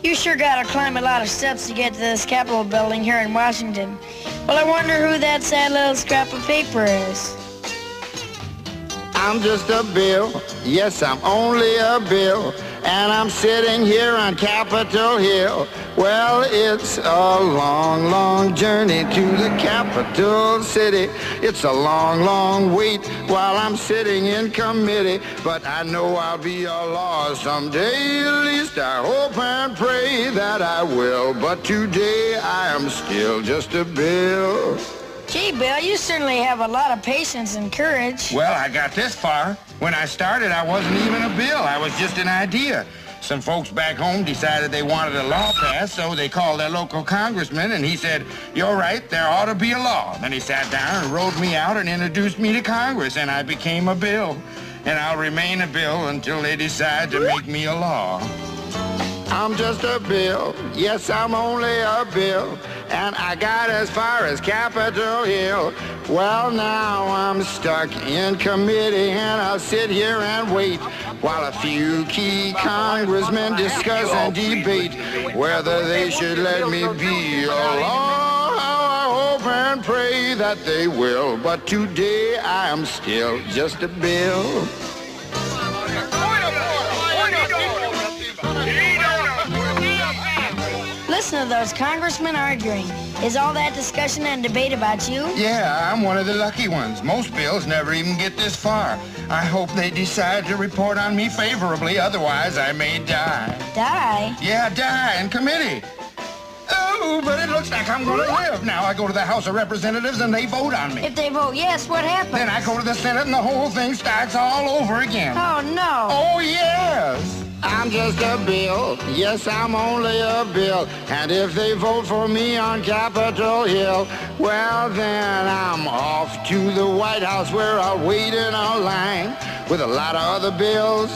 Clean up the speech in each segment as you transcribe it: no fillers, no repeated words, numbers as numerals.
You sure gotta climb a lot of steps to get to this Capitol building here in Washington. Well, I wonder who that sad little scrap of paper is. I'm just a bill, yes, I'm only a bill, and I'm sitting here on Capitol Hill. Well, it's a long, long journey to the capital city. It's a long, long wait while I'm sitting in committee, but I know I'll be a law someday. At least I hope and pray that I will, but today I am still just a bill. Gee, Bill, you certainly have a lot of patience and courage. Well, I got this far. When I started, I wasn't even a bill. I was just an idea. Some folks back home decided they wanted a law passed, so they called their local congressman, and he said, "You're right, there ought to be a law." Then he sat down and wrote me out and introduced me to Congress, and I became a bill. And I'll remain a bill until they decide to make me a law. I'm just a bill, yes, I'm only a bill, and I got as far as Capitol Hill. Well, now I'm stuck in committee, and I'll sit here and wait while a few key congressmen discuss and debate whether they should let me be a law. I hope and pray that they will, but today I am still just a bill. Listen to those congressmen arguing. Is all that discussion and debate about you? Yeah, I'm one of the lucky ones. Most bills never even get this far. I hope they decide to report on me favorably, otherwise I may die. Die? Yeah, die in committee. Oh, but it looks like I'm going to live. Now I go to the House of Representatives and they vote on me. If they vote yes, what happens? Then I go to the Senate and the whole thing starts all over again. Oh, no. Oh, yes. I'm just a bill, yes, I'm only a bill, and if they vote for me on Capitol Hill, well then I'm off to the White House where I'll wait in a line with a lot of other bills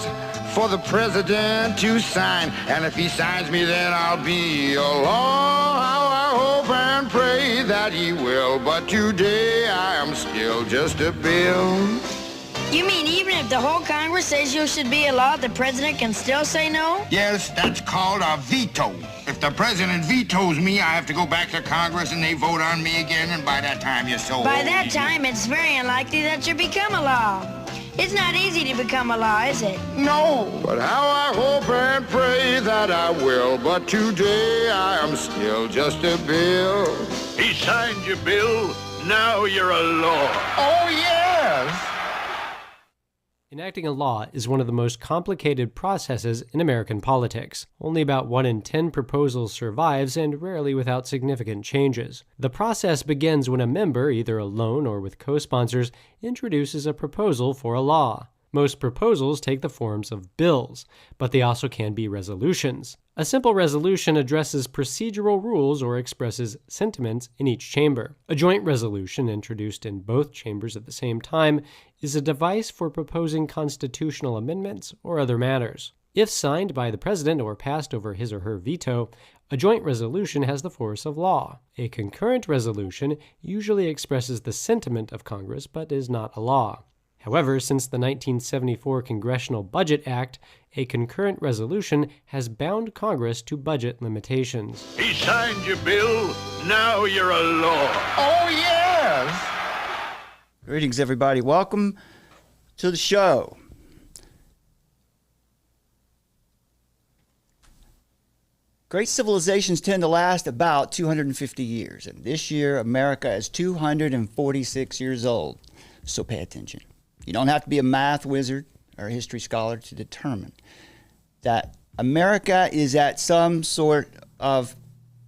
for the president to sign, and if he signs me then I'll be a law. How I hope and pray that he will, but today I am still just a bill. You mean even if the whole Congress says you should be a law, the president can still say no? Yes, that's called a veto. If the president vetoes me, I have to go back to Congress and they vote on me again, and by that time you're so By old. that time, it's very unlikely that you become a law. It's not easy to become a law, is it? No, but how I hope and pray that I will, but today I am still just a bill. He signed your bill, now you're a law. Oh, yes. Enacting a law is one of the most complicated processes in American politics. Only about 1 in 10 proposals survives, and rarely without significant changes. The process begins when a member, either alone or with co-sponsors, introduces a proposal for a law. Most proposals take the forms of bills, but they also can be resolutions. A simple resolution addresses procedural rules or expresses sentiments in each chamber. A joint resolution, introduced in both chambers at the same time, is a device for proposing constitutional amendments or other matters. If signed by the president or passed over his or her veto, a joint resolution has the force of law. A concurrent resolution usually expresses the sentiment of Congress but is not a law. However, since the 1974 Congressional Budget Act, a concurrent resolution has bound Congress to budget limitations. He signed your bill, now you're a law. Oh, yes. Greetings, everybody. Welcome to the show. Great civilizations tend to last about 250 years, and this year America is 246 years old, so pay attention. You don't have to be a math wizard or a history scholar to determine that America is at some sort of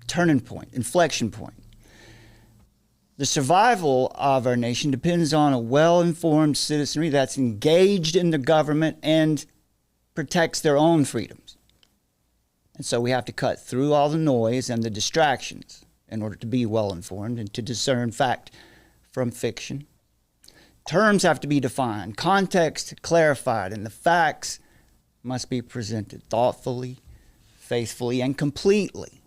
turning point, inflection point. The survival of our nation depends on a well-informed citizenry that's engaged in the government and protects their own freedoms. And so we have to cut through all the noise and the distractions in order to be well-informed and to discern fact from fiction. Terms have to be defined, context clarified, and the facts must be presented thoughtfully, faithfully, and completely.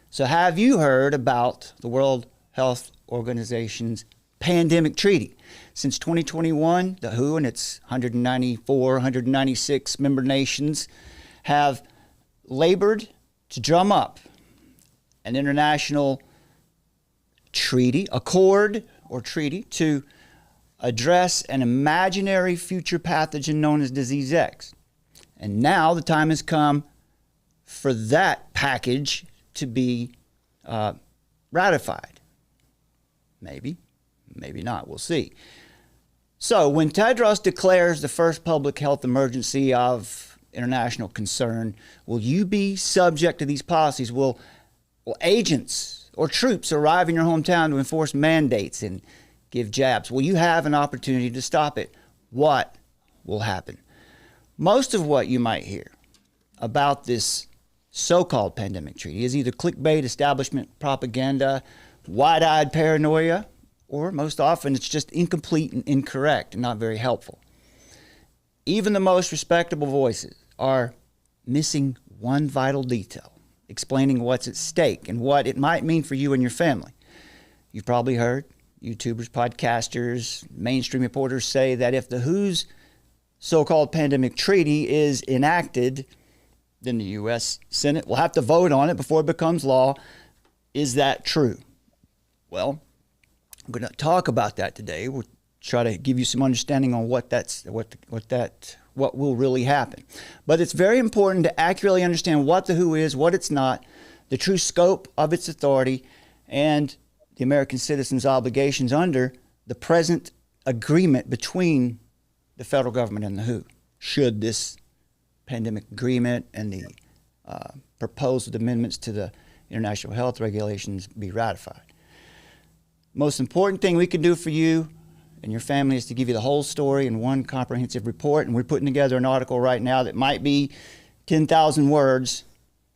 So have you heard about the World Health Organization's pandemic treaty? Since 2021, the WHO and its 196 member nations have labored to drum up an international treaty, accord or treaty to address an imaginary future pathogen known as Disease X. And now the time has come for that package to be ratified. Maybe, maybe not. We'll see. So when Tedros declares the first public health emergency of international concern, will you be subject to these policies? Will agents or troops arrive in your hometown to enforce mandates and give jabs? Will you have an opportunity to stop it? What will happen? Most of what you might hear about this so-called pandemic treaty is either clickbait, establishment propaganda, wide-eyed paranoia, or most often it's just incomplete and incorrect and not very helpful. Even the most respectable voices are missing one vital detail, explaining what's at stake and what it might mean for you and your family. You've probably heard YouTubers, podcasters, mainstream reporters say that if the WHO's so-called pandemic treaty is enacted, then the U.S. Senate will have to vote on it before it becomes law. Is that true? Well, I'm going to talk about that today. We'll try to give you some understanding on what will really happen. But it's very important to accurately understand what the WHO is, what it's not, the true scope of its authority, and the American citizens' obligations under the present agreement between the federal government and the WHO, should this pandemic agreement and the proposed amendments to the international health regulations be ratified. Most important thing we can do for you and your family is to give you the whole story in one comprehensive report, and we're putting together an article right now that might be 10,000 words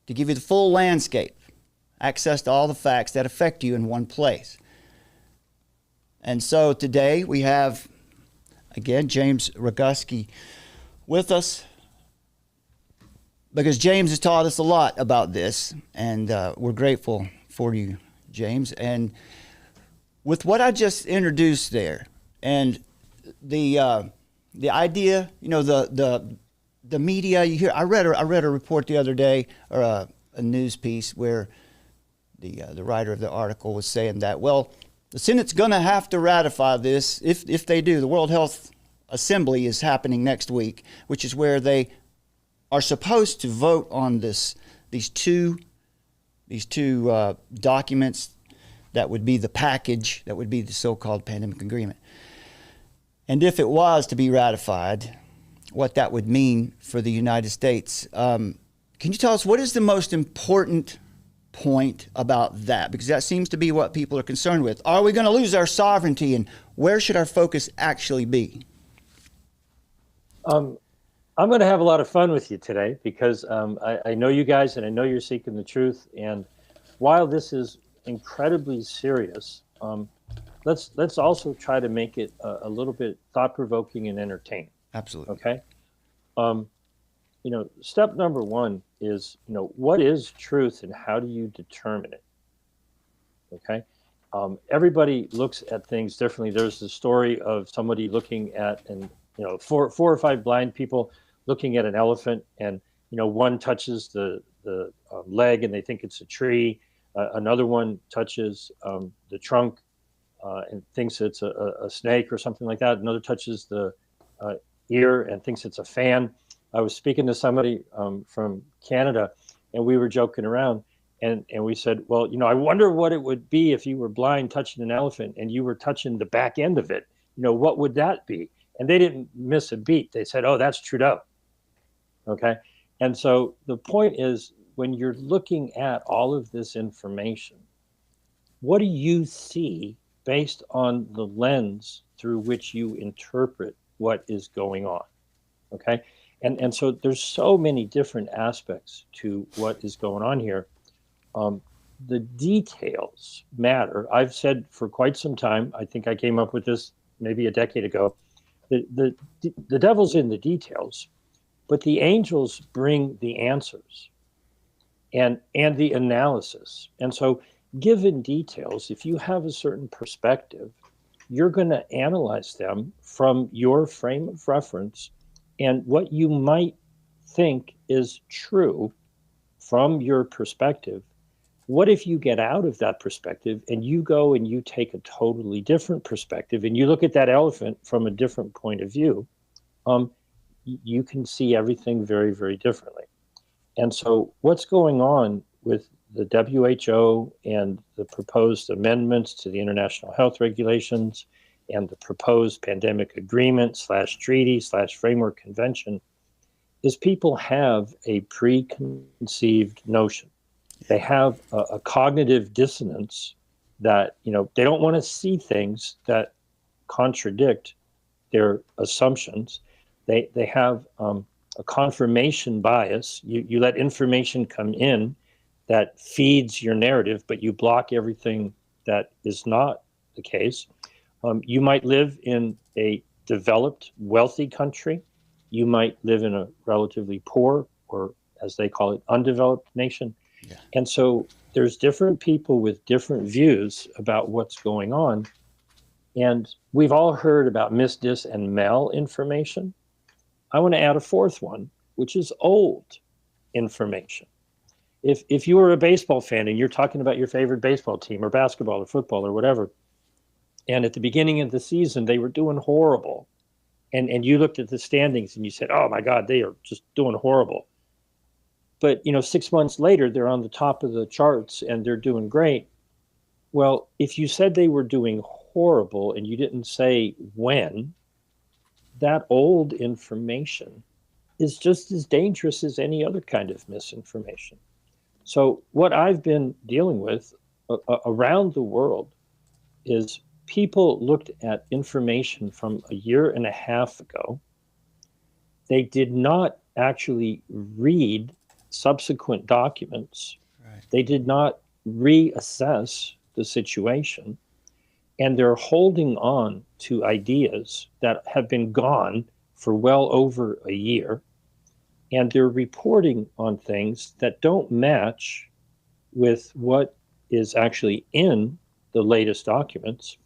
to give you the full landscape, access to all the facts that affect you in one place. And so today we have, again, James Roguski with us, because James has taught us a lot about this, and we're grateful for you, James. And with what I just introduced there, and the idea, you know, the media, you hear. I read a report the other day, or a news piece where the writer of the article was saying that, well, the Senate's going to have to ratify this. If they do, the World Health Assembly is happening next week, which is where they are supposed to vote on these two documents that would be the package, that would be the so-called pandemic agreement. And if it was to be ratified, what that would mean for the United States. Can you tell us what is the most important point about that? Because that seems to be what people are concerned with. Are we going to lose our sovereignty, and where should our focus actually be? I'm going to have a lot of fun with you today, because I know you guys, and I know you're seeking the truth. And while this is incredibly serious, let's also try to make it a little bit thought-provoking and entertaining. Absolutely. Okay. Step number one is, what is truth and how do you determine it? Okay. Everybody looks at things differently. There's the story of somebody looking at, four or five blind people looking at an elephant, and, one touches the leg and they think it's a tree. Another one touches the trunk and thinks it's a snake or something like that. Another touches the ear and thinks it's a fan. I was speaking to somebody from Canada, and we were joking around, and we said, well, I wonder what it would be if you were blind touching an elephant and you were touching the back end of it. What would that be? And they didn't miss a beat. They said, oh, that's Trudeau. Okay. And so the point is, when you're looking at all of this information, what do you see based on the lens through which you interpret what is going on? Okay. And so there's so many different aspects to what is going on here. The details matter. I've said for quite some time, I think I came up with this maybe a decade ago, the devil's in the details, but the angels bring the answers and the analysis. And so given details, if you have a certain perspective, you're going to analyze them from your frame of reference and what you might think is true from your perspective. What if you get out of that perspective and you go and you take a totally different perspective and you look at that elephant from a different point of view? You can see everything very, very differently. And so what's going on with the WHO and the proposed amendments to the international health regulations and the proposed pandemic agreement / treaty / framework convention is people have a preconceived notion. They have a cognitive dissonance that, they don't want to see things that contradict their assumptions. They have a confirmation bias. You let information come in that feeds your narrative, but you block everything that is not the case. You might live in a developed, wealthy country. You might live in a relatively poor, or as they call it, undeveloped nation. Yeah. And so there's different people with different views about what's going on. And we've all heard about mis, dis, and malinformation. I want to add a fourth one, which is old information. If you were a baseball fan and you're talking about your favorite baseball team or basketball or football or whatever, and at the beginning of the season, they were doing horrible. And you looked at the standings and you said, oh my God, they are just doing horrible. But, 6 months later, they're on the top of the charts and they're doing great. Well, if you said they were doing horrible and you didn't say when, that old information is just as dangerous as any other kind of misinformation. So what I've been dealing with around the world is people looked at information from a year and a half ago. They did not actually read subsequent documents. Right. They did not reassess the situation. And they're holding on to ideas that have been gone for well over a year. And they're reporting on things that don't match with what is actually in the latest documents.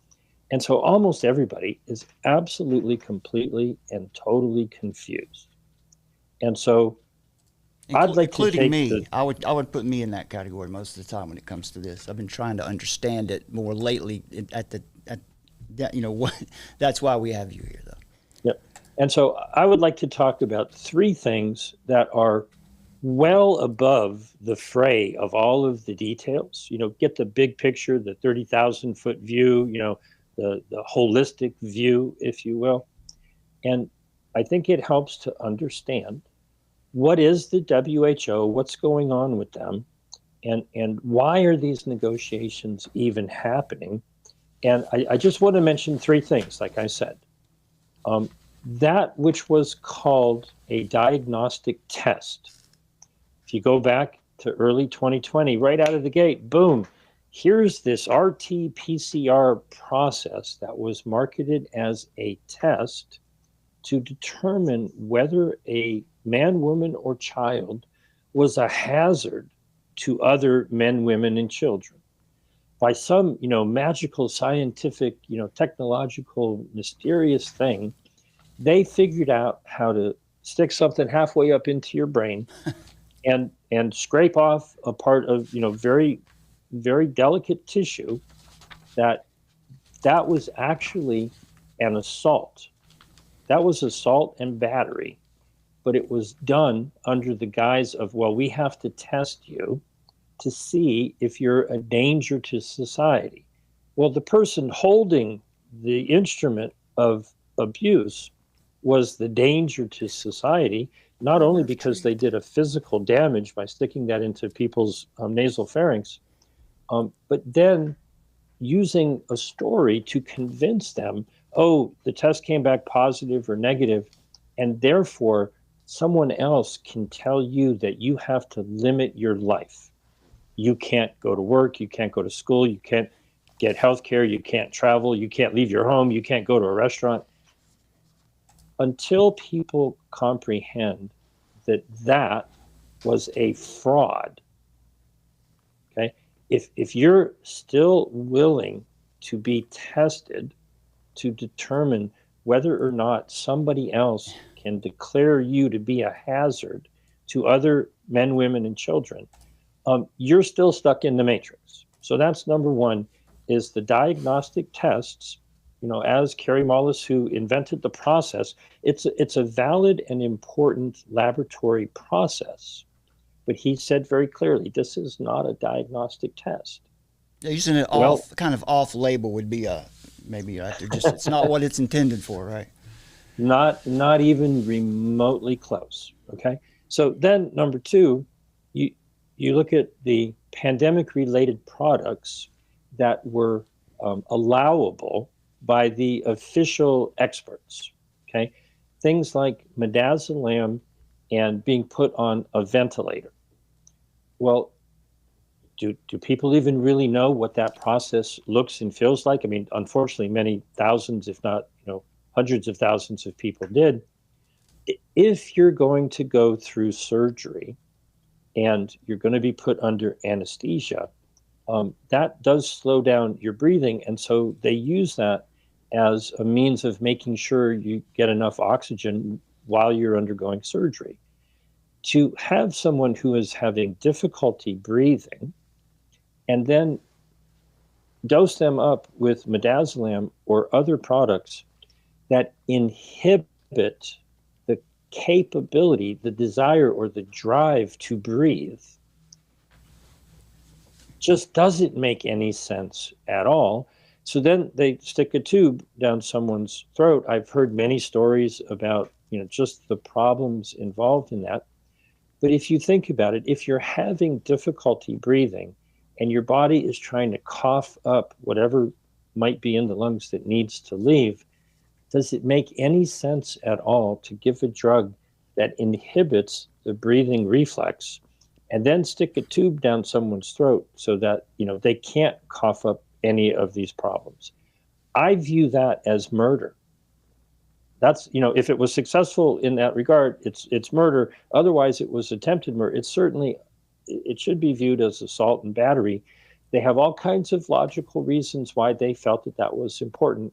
And so almost everybody is absolutely, completely, and totally confused. And so I'd like to including me. I would put me in that category most of the time when it comes to this. I've been trying to understand it more lately. That's why we have you here, though. Yep. And so I would like to talk about three things that are well above the fray of all of the details. Get the big picture, the 30,000-foot view. The holistic view, if you will. And I think it helps to understand what is the WHO, what's going on with them, and why are these negotiations even happening? And I just want to mention three things, like I said. That which was called a diagnostic test. If you go back to early 2020, right out of the gate, boom, here's this RT-PCR process that was marketed as a test to determine whether a man, woman, or child was a hazard to other men, women, and children. By some, magical, scientific, technological, mysterious thing, they figured out how to stick something halfway up into your brain and scrape off a part of, very, very delicate tissue that was actually an assault. That was assault and battery, but it was done under the guise of, well, we have to test you to see if you're a danger to society. Well, the person holding the instrument of abuse was the danger to society, not only because they did a physical damage by sticking that into people's nasal pharynx, but then using a story to convince them, oh, the test came back positive or negative, and therefore someone else can tell you that you have to limit your life. You can't go to work, you can't go to school, you can't get health care, you can't travel, you can't leave your home, you can't go to a restaurant. Until people comprehend that that was a fraud, okay? If you're still willing to be tested to determine whether or not somebody else can declare you to be a hazard to other men, women, and children, you're still stuck in the matrix. So that's number one, is the diagnostic tests. You know, as Kerry Mullis, who invented the process, it's a valid and important laboratory process. But he said very clearly, this is not a diagnostic test. Yeah, using it kind of off label would be maybe just it's not what it's intended for, right? Not even remotely close. Okay. So then number two, you look at the pandemic related products that were allowable by the official experts. Okay. Things like midazolam and being put on a ventilator. Well, do people even really know what that process looks and feels like? I mean, unfortunately, many thousands, if not, hundreds of thousands of people did. If you're going to go through surgery and you're going to be put under anesthesia, that does slow down your breathing. And so they use that as a means of making sure you get enough oxygen while you're undergoing surgery. To have someone who is having difficulty breathing and then dose them up with midazolam or other products that inhibit the capability, the desire, or the drive to breathe just doesn't make any sense at all. So then they stick a tube down someone's throat. I've heard many stories about, just the problems involved in that. But if you think about it, if you're having difficulty breathing and your body is trying to cough up whatever might be in the lungs that needs to leave, does it make any sense at all to give a drug that inhibits the breathing reflex and then stick a tube down someone's throat so that, they can't cough up any of these problems? I view that as murder. That's, if it was successful in that regard, it's murder. Otherwise, it was attempted murder. It should be viewed as assault and battery. They have all kinds of logical reasons why they felt that was important.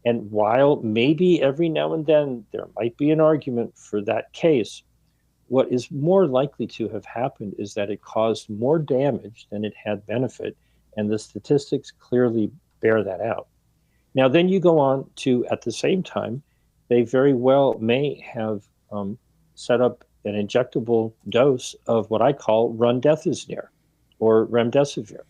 And while maybe every now and then there might be an argument for that case, what is more likely to have happened is that it caused more damage than it had benefit. And the statistics clearly bear that out. Now, then you go on to, at the same time, they very well may have set up an injectable dose of what I call remdesivir or remdesivir.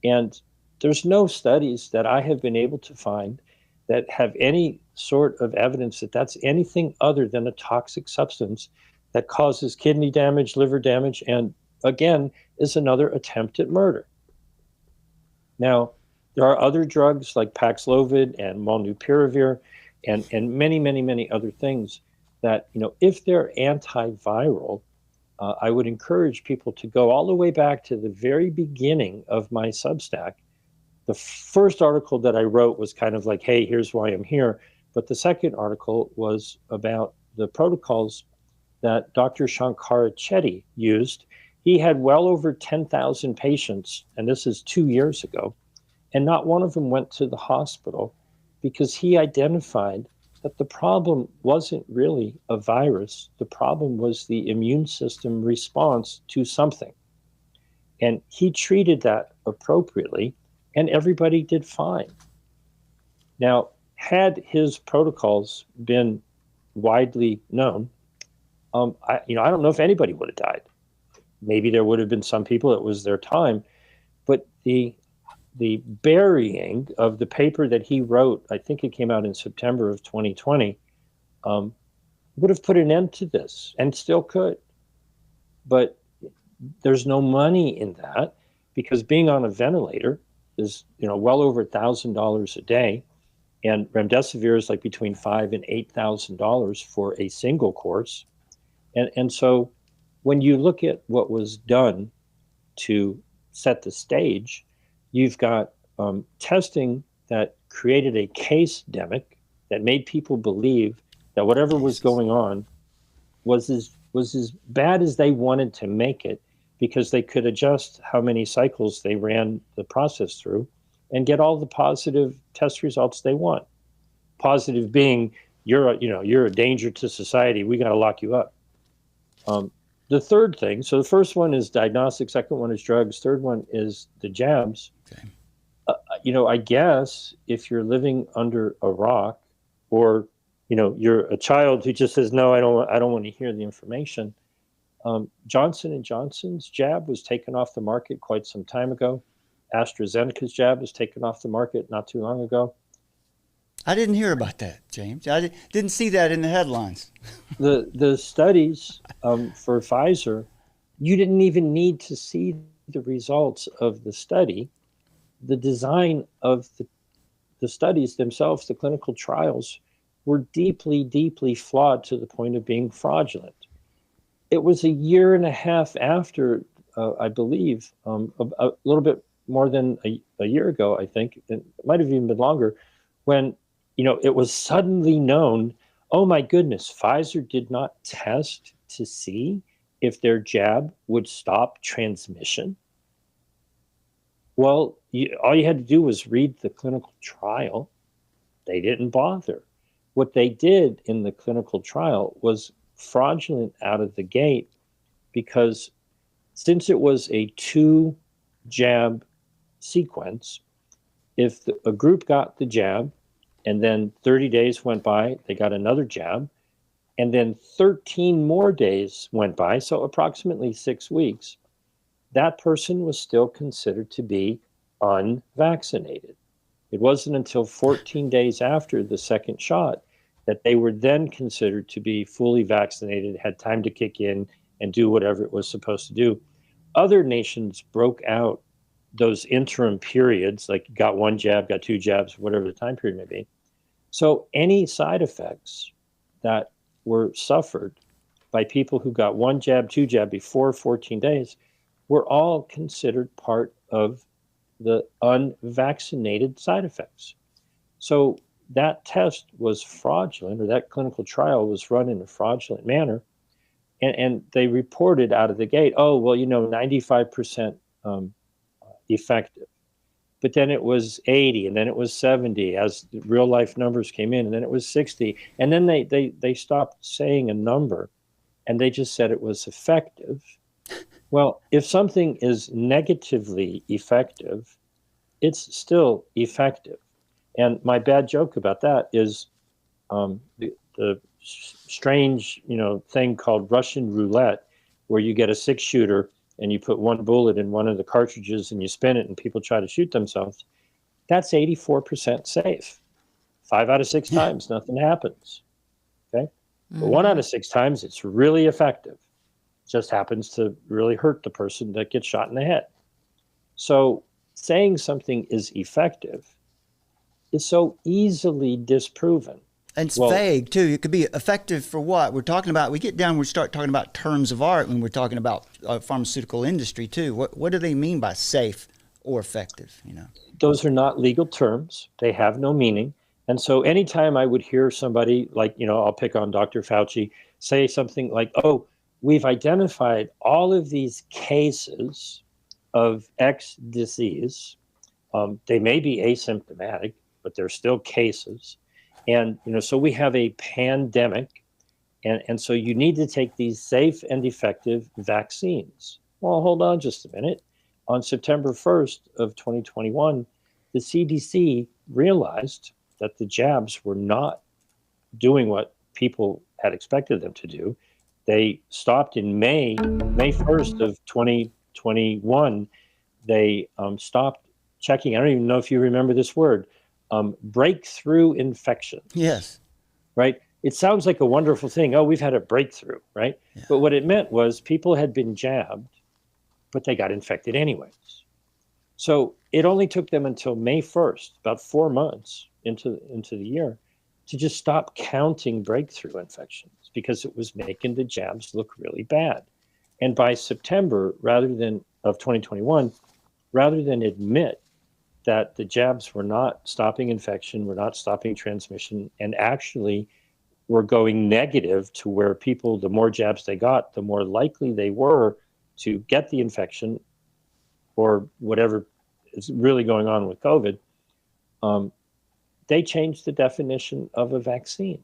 And there's no studies that I have been able to find that have any sort of evidence that that's anything other than a toxic substance that causes kidney damage, liver damage, and again, is another attempt at murder. Now, there are other drugs like Paxlovid and Molnupiravir and many, many, many other things that, if they're antiviral, I would encourage people to go all the way back to the very beginning of my Substack. The first article that I wrote was kind of like, hey, here's why I'm here. But the second article was about the protocols that Dr. Shankara Chetty used. He had well over 10,000 patients, and this is 2 years ago, and not one of them went to the hospital because he identified that the problem wasn't really a virus. The problem was the immune system response to something. And he treated that appropriately, and everybody did fine. Now, had his protocols been widely known, I don't know if anybody would have died. Maybe there would have been some people, it was their time, but the burying of the paper that he wrote, I think it came out in September of 2020, would have put an end to this, and still could. But there's no money in that, because being on a ventilator is, well over $1,000 a day, and remdesivir is like between $5,000 and $8,000 for a single course. And so when you look at what was done to set the stage, you've got testing that created a case-demic that made people believe that whatever was going on was as bad as they wanted to make it, because they could adjust how many cycles they ran the process through and get all the positive test results they want. Positive being, you're a danger to society, we got to lock you up. the third thing, so the first one is diagnostic, second one is drugs, third one is the jabs. Okay. I guess if you're living under a rock, or you're a child who just says, no, I don't want to hear the information. Johnson and Johnson's jab was taken off the market quite some time ago. AstraZeneca's jab was taken off the market not too long ago. I didn't hear about that, James. I didn't see that in the headlines. The studies for Pfizer, you didn't even need to see the results of the study. The design of the studies themselves, the clinical trials, were deeply, deeply flawed to the point of being fraudulent. It was a year and a half after, I believe, a little bit more than a year ago, I think, it might have even been longer, when it was suddenly known, oh my goodness, Pfizer did not test to see if their jab would stop transmission. Well, all you had to do was read the clinical trial. They didn't bother. What they did in the clinical trial was fraudulent out of the gate, because since it was a 2-jab sequence, if a group got the jab and then 30 days went by, they got another jab, and then 13 more days went by, so approximately 6 weeks, that person was still considered to be unvaccinated. It wasn't until 14 days after the second shot that they were then considered to be fully vaccinated, had time to kick in and do whatever it was supposed to do. Other nations broke out those interim periods, like got 1 jab, got 2 jabs, whatever the time period may be. So any side effects that were suffered by people who got 1 jab, 2 jab before 14 days were all considered part of the unvaccinated side effects. So that test was fraudulent, or that clinical trial was run in a fraudulent manner. And they reported out of the gate, 95% effective. But then it was 80, and then it was 70 as the real life numbers came in, and then it was 60. And then they stopped saying a number, and they just said it was effective. Well, if something is negatively effective, it's still effective. And my bad joke about that is the strange, thing called Russian roulette, where you get a 6-shooter and you put 1 bullet in one of the cartridges and you spin it and people try to shoot themselves. That's 84% safe. 5 out of 6 times, nothing happens. Okay. Mm-hmm. But 1 out of 6 times, it's really effective. Just happens to really hurt the person that gets shot in the head. So saying something is effective is so easily disproven. And it's vague too. It could be effective for what? We're talking about, we start talking about terms of art when we're talking about pharmaceutical industry too. What do they mean by safe or effective? Those are not legal terms. They have no meaning. And so anytime I would hear somebody like, I'll pick on Dr. Fauci, say something like, oh, we've identified all of these cases of X disease. They may be asymptomatic, but they're still cases. And, so we have a pandemic. And so you need to take these safe and effective vaccines. Well, hold on just a minute. On September 1st of 2021, the CDC realized that the jabs were not doing what people had expected them to do. They stopped in May 1st of 2021. They stopped checking. I don't even know if you remember this word, breakthrough infection. Yes. Right? It sounds like a wonderful thing. Oh, we've had a breakthrough, right? Yeah. But what it meant was people had been jabbed, but they got infected anyways. So it only took them until May 1st, about 4 months into the year, to just stop counting breakthrough infections, because it was making the jabs look really bad. And by September, of 2021, rather than admit that the jabs were not stopping infection, were not stopping transmission, and actually were going negative to where people, the more jabs they got, the more likely they were to get the infection or whatever is really going on with COVID, they changed the definition of a vaccine.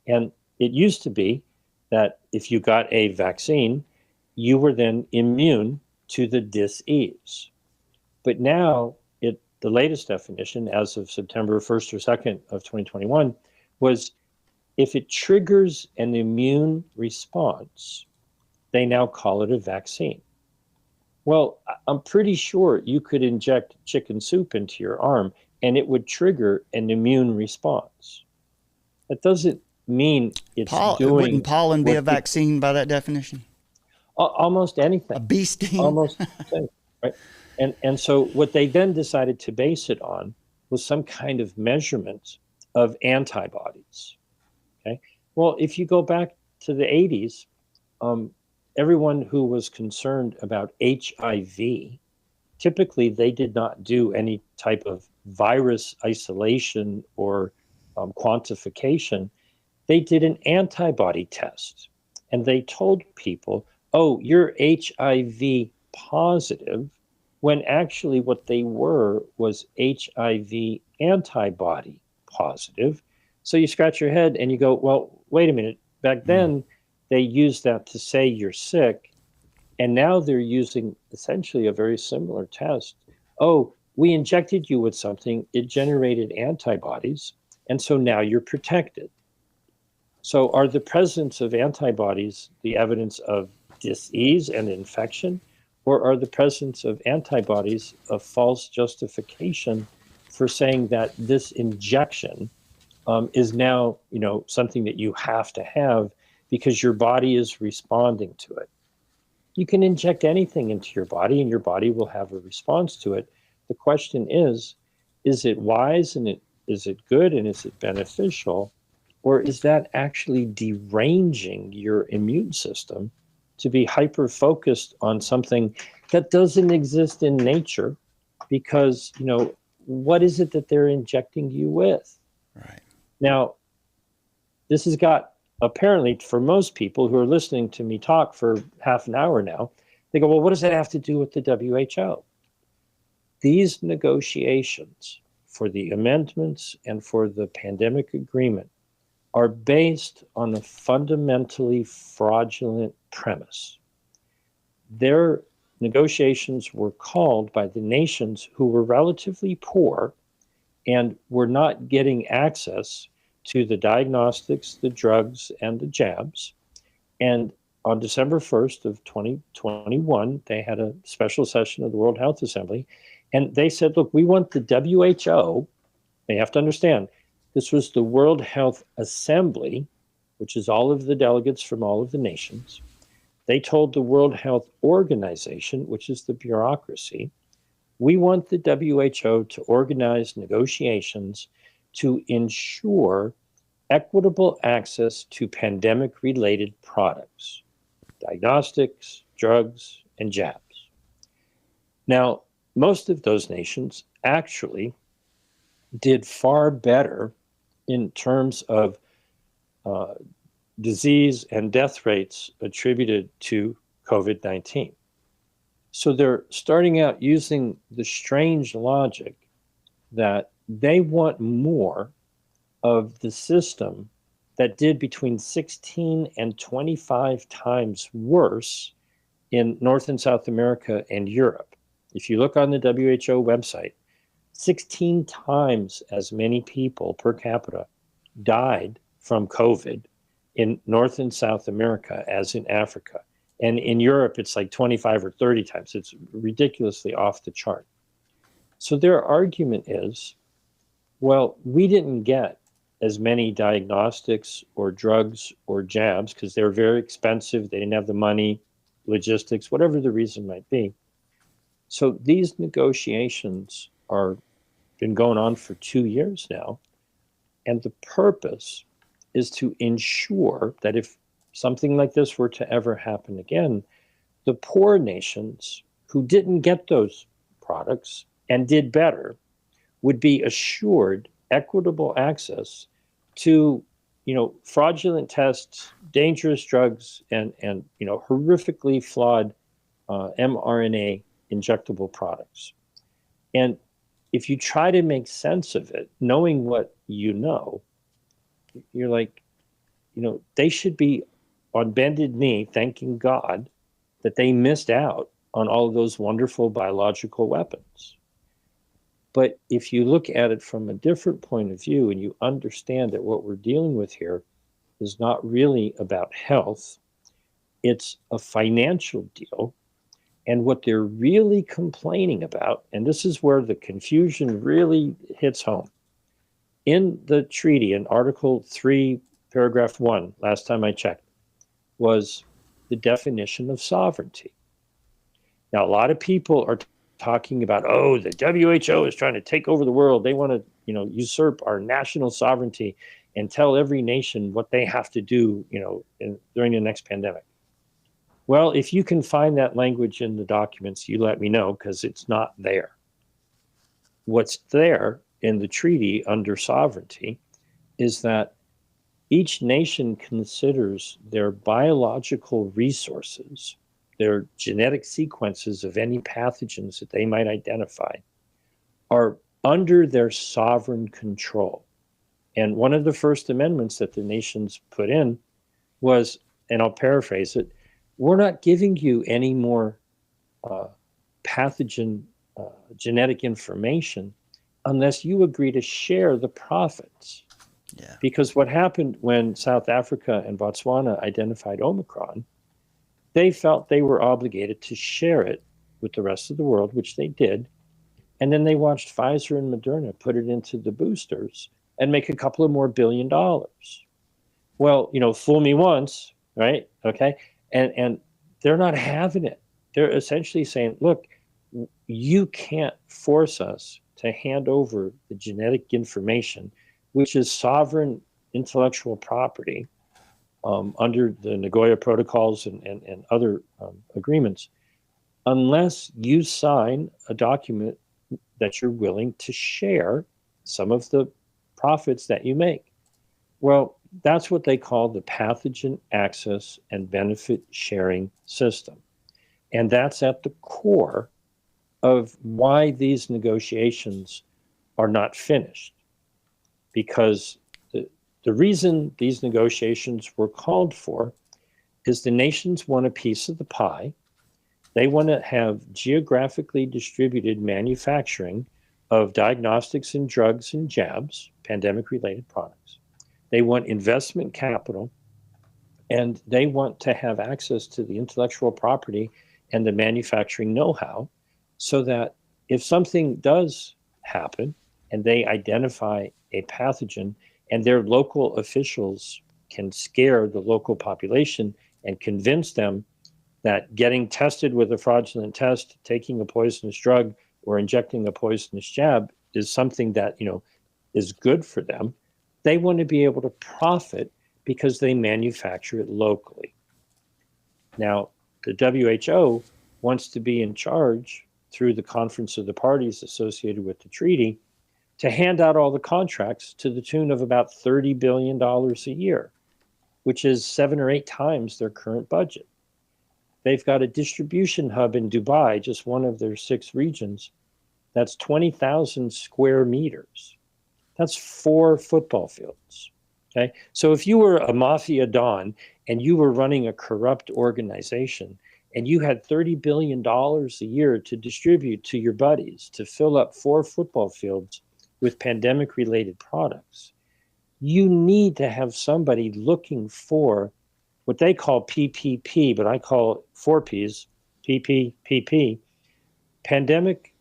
And it used to be that if you got a vaccine, you were then immune to the dis-ease. But now, the latest definition, as of September 1st or 2nd of 2021, was if it triggers an immune response, they now call it a vaccine. Well, I'm pretty sure you could inject chicken soup into your arm and it would trigger an immune response. That doesn't mean it's doing... Wouldn't pollen be a vaccine by that definition? Almost anything. A bee sting? Almost anything, right? And so what they then decided to base it on was some kind of measurement of antibodies, okay? Well, if you go back to the 80s, everyone who was concerned about HIV, typically they did not do any type of virus isolation or quantification. They did an antibody test, and they told people, oh, you're HIV positive, when actually what they were was HIV antibody positive. So you scratch your head and you go, well, wait a minute. Back then, they used that to say you're sick, and now they're using essentially a very similar test. Oh, we injected you with something, it generated antibodies, and so now you're protected. So are the presence of antibodies the evidence of disease and infection, or are the presence of antibodies a false justification for saying that this injection is now, something that you have to have because your body is responding to it? You can inject anything into your body and your body will have a response to it. The question is it wise and is it good and is it beneficial? Or is that actually deranging your immune system to be hyper-focused on something that doesn't exist in nature? Because, what is it that they're injecting you with? Right. Now, this has got, apparently, for most people who are listening to me talk for half an hour now, they go, well, what does that have to do with the WHO? These negotiations for the amendments and for the pandemic agreement are based on a fundamentally fraudulent premise. Their negotiations were called by the nations who were relatively poor and were not getting access to the diagnostics, the drugs, and the jabs. And on December 1st of 2021, they had a special session of the World Health Assembly, and they said, look, we want the WHO, they have to understand, this was the World Health Assembly, which is all of the delegates from all of the nations. They told the World Health Organization, which is the bureaucracy, we want the WHO to organize negotiations to ensure equitable access to pandemic-related products, diagnostics, drugs, and jabs. Now, most of those nations actually did far better in terms of disease and death rates attributed to COVID-19. So they're starting out using the strange logic that they want more of the system that did between 16 and 25 times worse in North and South America and Europe. If you look on the WHO website, 16 times as many people per capita died from COVID in North and South America as in Africa. And in Europe, it's like 25 or 30 times. It's ridiculously off the chart. So their argument is, well, we didn't get as many diagnostics or drugs or jabs because they were very expensive. They didn't have the money, logistics, whatever the reason might be. So these negotiations are been going on for 2 years now. And the purpose is to ensure that if something like this were to ever happen again, the poor nations who didn't get those products and did better would be assured equitable access to, fraudulent tests, dangerous drugs, and horrifically flawed mRNA injectable products. And if you try to make sense of it, knowing what you know, you're like, they should be on bended knee thanking God that they missed out on all of those wonderful biological weapons. But if you look at it from a different point of view and you understand that what we're dealing with here is not really about health, it's a financial deal. And what they're really complaining about, and this is where the confusion really hits home. In the treaty, in Article 3, Paragraph 1, last time I checked, was the definition of sovereignty. Now, a lot of people are talking about, oh, the WHO is trying to take over the world. They want to, usurp our national sovereignty and tell every nation what they have to do, during the next pandemic. Well, if you can find that language in the documents, you let me know, because it's not there. What's there in the treaty under sovereignty is that each nation considers their biological resources, their genetic sequences of any pathogens that they might identify, are under their sovereign control. And one of the first amendments that the nations put in was, and I'll paraphrase it, we're not giving you any more pathogen genetic information unless you agree to share the profits. Yeah. Because what happened when South Africa and Botswana identified Omicron, they felt they were obligated to share it with the rest of the world, which they did. And then they watched Pfizer and Moderna put it into the boosters and make a couple of more $1 billion. Well, fool me once, right? Okay. And they're not having it. They're essentially saying, look, you can't force us to hand over the genetic information, which is sovereign intellectual property under the Nagoya Protocols and other agreements, unless you sign a document that you're willing to share some of the profits that you make. Well, that's what they call the pathogen access and benefit sharing system. And that's at the core of why these negotiations are not finished. Because the reason these negotiations were called for is the nations want a piece of the pie. They want to have geographically distributed manufacturing of diagnostics and drugs and jabs, pandemic-related products. They want investment capital, and they want to have access to the intellectual property and the manufacturing know-how, so that if something does happen and they identify a pathogen and their local officials can scare the local population and convince them that getting tested with a fraudulent test, taking a poisonous drug, or injecting a poisonous jab is something that, is good for them, they want to be able to profit because they manufacture it locally. Now, the WHO wants to be in charge through the Conference of the Parties associated with the treaty to hand out all the contracts to the tune of about $30 billion a year, which is 7 or 8 times their current budget. They've got a distribution hub in Dubai, just one of their 6 regions, that's 20,000 square meters. That's 4 football fields. Okay. So if you were a mafia don and you were running a corrupt organization and you had $30 billion a year to distribute to your buddies to fill up 4 football fields with pandemic related products, you need to have somebody looking for what they call PPP, but I call it 4 Ps, PPPP, pandemic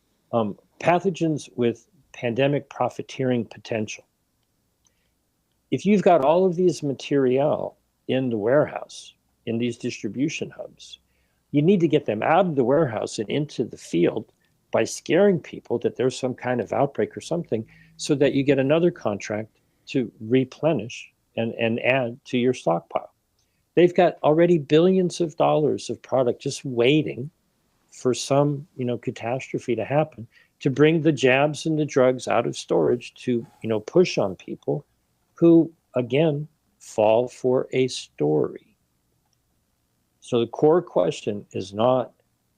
pathogens with pandemic profiteering potential. If you've got all of these material in the warehouse, in these distribution hubs, you need to get them out of the warehouse and into the field by scaring people that there's some kind of outbreak or something, so that you get another contract to replenish and add to your stockpile. They've got already billions of dollars of product just waiting for some, catastrophe to happen to bring the jabs and the drugs out of storage to, push on people who, again, fall for a story. So the core question is not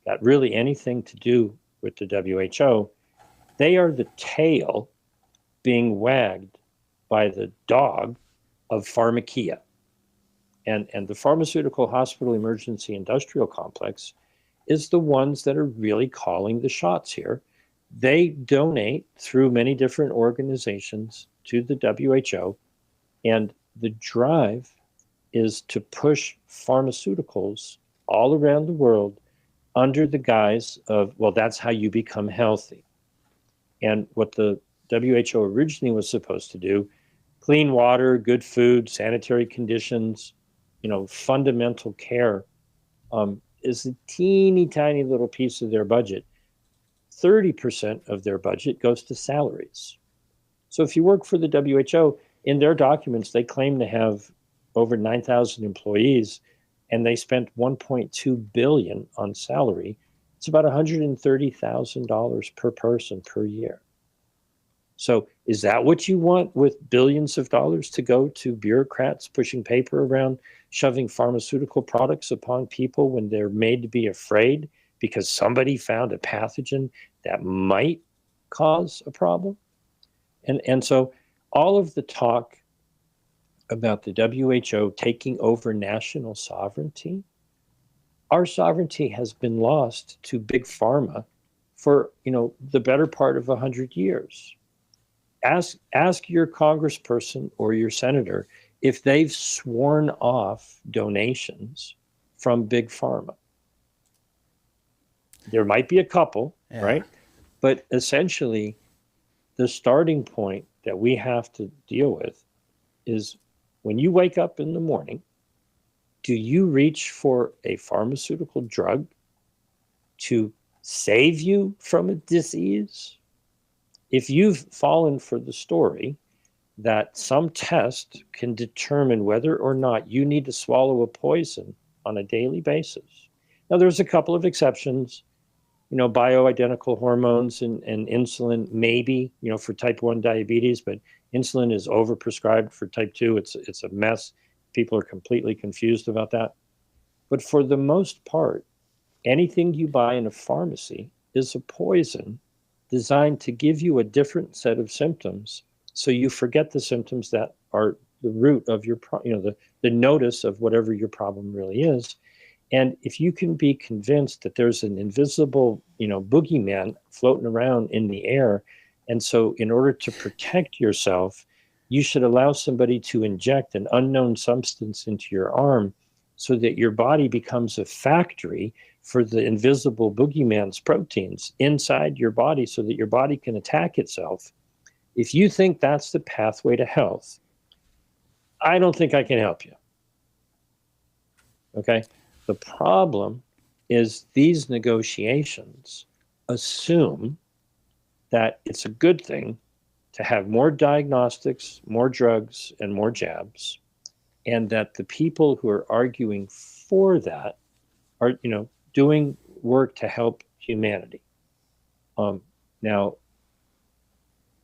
got really anything to do with the WHO. They are the tail being wagged by the dog of pharmakia. And the pharmaceutical hospital emergency industrial complex is the ones that are really calling the shots here. They donate through many different organizations to the WHO, and the drive is to push pharmaceuticals all around the world under the guise of, well, that's how you become healthy. And what the WHO originally was supposed to do, clean water, good food, sanitary conditions, fundamental care, is a teeny tiny little piece of their budget. 30% of their budget goes to salaries. So if you work for the WHO, in their documents, they claim to have over 9,000 employees, and they spent $1.2 billion on salary. It's about $130,000 per person per year. So is that what you want, with billions of dollars to go to bureaucrats pushing paper around, shoving pharmaceutical products upon people when they're made to be afraid because somebody found a pathogen that might cause a problem? And so all of the talk about the WHO taking over national sovereignty, our sovereignty has been lost to big pharma for, the better part of 100 years. Ask your congressperson or your senator if they've sworn off donations from big pharma. There might be a couple, right? But essentially, the starting point that we have to deal with is, when you wake up in the morning, do you reach for a pharmaceutical drug to save you from a disease? If you've fallen for the story that some test can determine whether or not you need to swallow a poison on a daily basis. Now, there's a couple of exceptions, bioidentical hormones and insulin, maybe, for type 1 diabetes, but insulin is overprescribed for type 2. It's a mess. People are completely confused about that. But for the most part, anything you buy in a pharmacy is a poison designed to give you a different set of symptoms, so you forget the symptoms that are the root of your, the notice of whatever your problem really is. And if you can be convinced that there's an invisible, boogeyman floating around in the air, and so in order to protect yourself, you should allow somebody to inject an unknown substance into your arm so that your body becomes a factory for the invisible boogeyman's proteins inside your body so that your body can attack itself. If you think that's the pathway to health, I don't think I can help you. Okay? The problem is these negotiations assume that it's a good thing to have more diagnostics, more drugs, and more jabs, and that the people who are arguing for that are, doing work to help humanity. Now,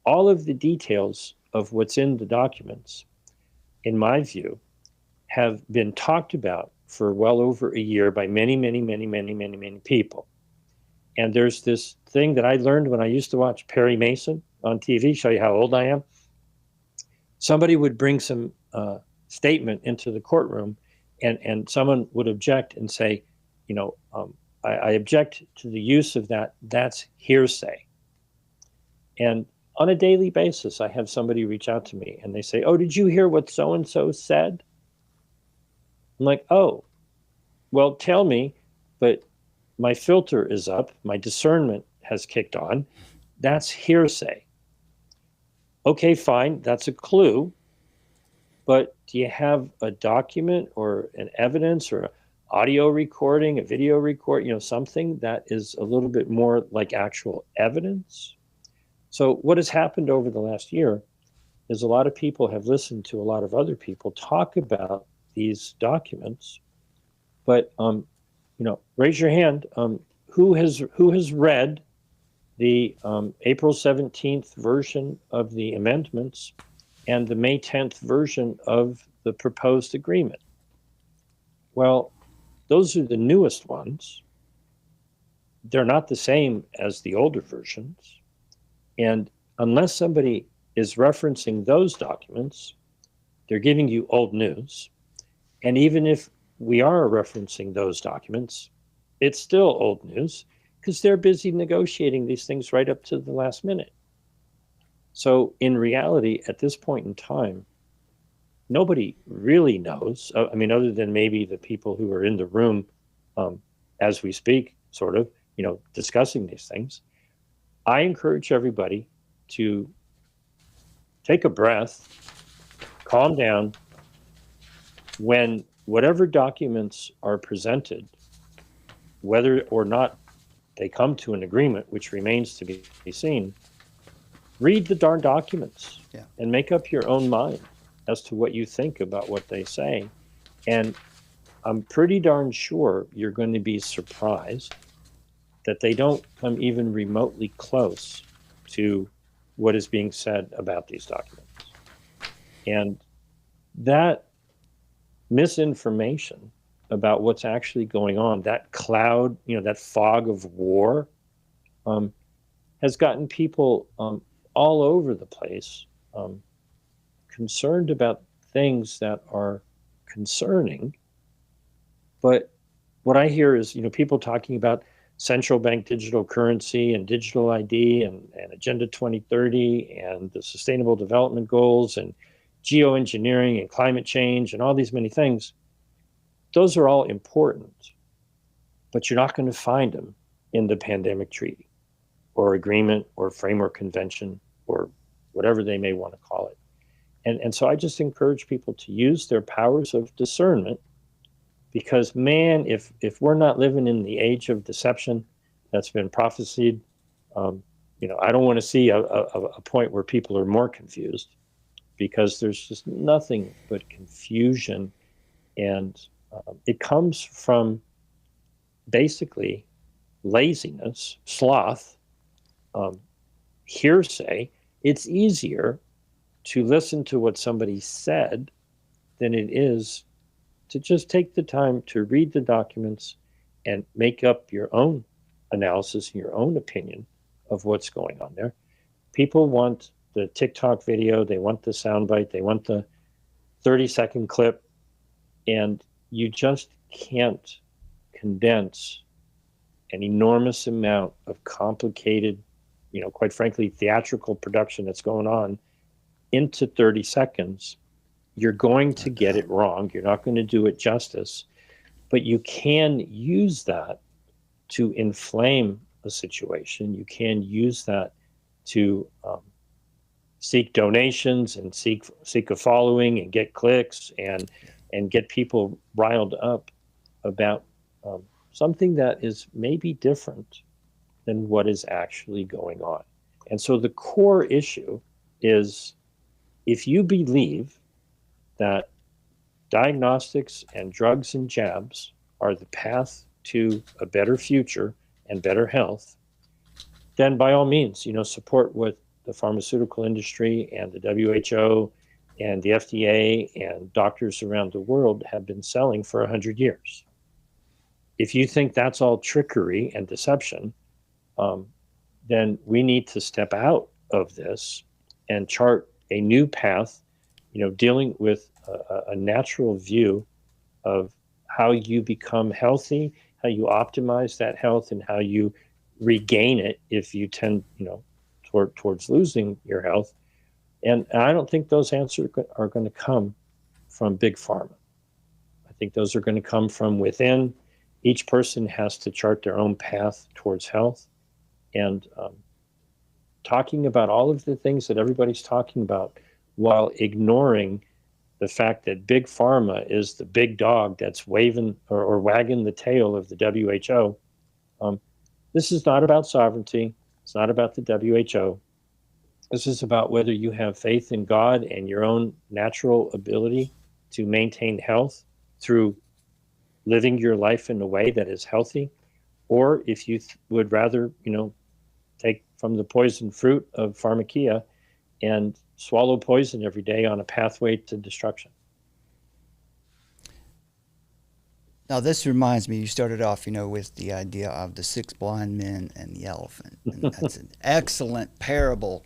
all of the details of what's in the documents, in my view, have been talked about for well over a year by many, many, many, many, many, many people. And there's this thing that I learned when I used to watch Perry Mason on TV, show you how old I am. Somebody would bring some statement into the courtroom, and someone would object and say, I object to the use of that. That's hearsay. And on a daily basis, I have somebody reach out to me and they say, oh, did you hear what so-and-so said? I'm like, oh, well, tell me, but my filter is up. My discernment has kicked on. That's hearsay. Okay, fine. That's a clue. But do you have a document or an evidence or an audio recording, a video record, something that is a little bit more like actual evidence? So what has happened over the last year is a lot of people have listened to a lot of other people talk about these documents. But, raise your hand. Who has read the April 17th version of the amendments and the May 10th version of the proposed agreement? Well, those are the newest ones. They're not the same as the older versions. And unless somebody is referencing those documents, they're giving you old news. And even if we are referencing those documents, it's still old news because they're busy negotiating these things right up to the last minute. So in reality, at this point in time, nobody really knows. I mean, other than maybe the people who are in the room as we speak, sort of, discussing these things. I encourage everybody to take a breath, calm down. When whatever documents are presented, whether or not they come to an agreement, which remains to be seen, read the darn documents and make up your own mind as to what you think about what they say. And I'm pretty darn sure you're going to be surprised that they don't come even remotely close to what is being said about these documents. And that misinformation about what's actually going on, that cloud, that fog of war, has gotten people all over the place concerned about things that are concerning. But what I hear is, people talking about central bank digital currency and digital ID and Agenda 2030 and the Sustainable Development Goals and geoengineering and climate change and all these many things. Those are all important, but you're not going to find them in the pandemic treaty or agreement or framework convention or whatever they may want to call it. And so I just encourage people to use their powers of discernment, because, man, if we're not living in the age of deception that's been prophesied, I don't want to see a point where people are more confused, because there's just nothing but confusion. And it comes from basically laziness, sloth, hearsay. It's easier to listen to what somebody said than it is to just take the time to read the documents and make up your own analysis and your own opinion of what's going on there. People want the TikTok video, they want the soundbite, they want the 30-second clip, and you just can't condense an enormous amount of complicated, quite frankly, theatrical production that's going on into 30 seconds. You're going to get it wrong. You're not going to do it justice, but you can use that to inflame a situation. You can use that to seek donations and seek a following and get clicks and get people riled up about something that is maybe different than what is actually going on. And so the core issue is, if you believe that diagnostics and drugs and jabs are the path to a better future and better health, then by all means, support what the pharmaceutical industry and the WHO and the FDA and doctors around the world have been selling for 100 years. If you think that's all trickery and deception, then we need to step out of this and chart a new path, dealing with a natural view of how you become healthy, how you optimize that health, and how you regain it if you tend, towards losing your health. And I don't think those answers are going to come from big pharma. I think those are going to come from within. Each person has to chart their own path towards health. And talking about all of the things that everybody's talking about while ignoring the fact that big pharma is the big dog that's waving or wagging the tail of the WHO. This is not about sovereignty. It's not about the WHO. This is about whether you have faith in God and your own natural ability to maintain health through living your life in a way that is healthy, or if you would rather, take from the poison fruit of pharmakia and swallow poison every day on a pathway to destruction. Now, this reminds me, you started off, with the idea of the 6 blind men and the elephant. And that's an excellent parable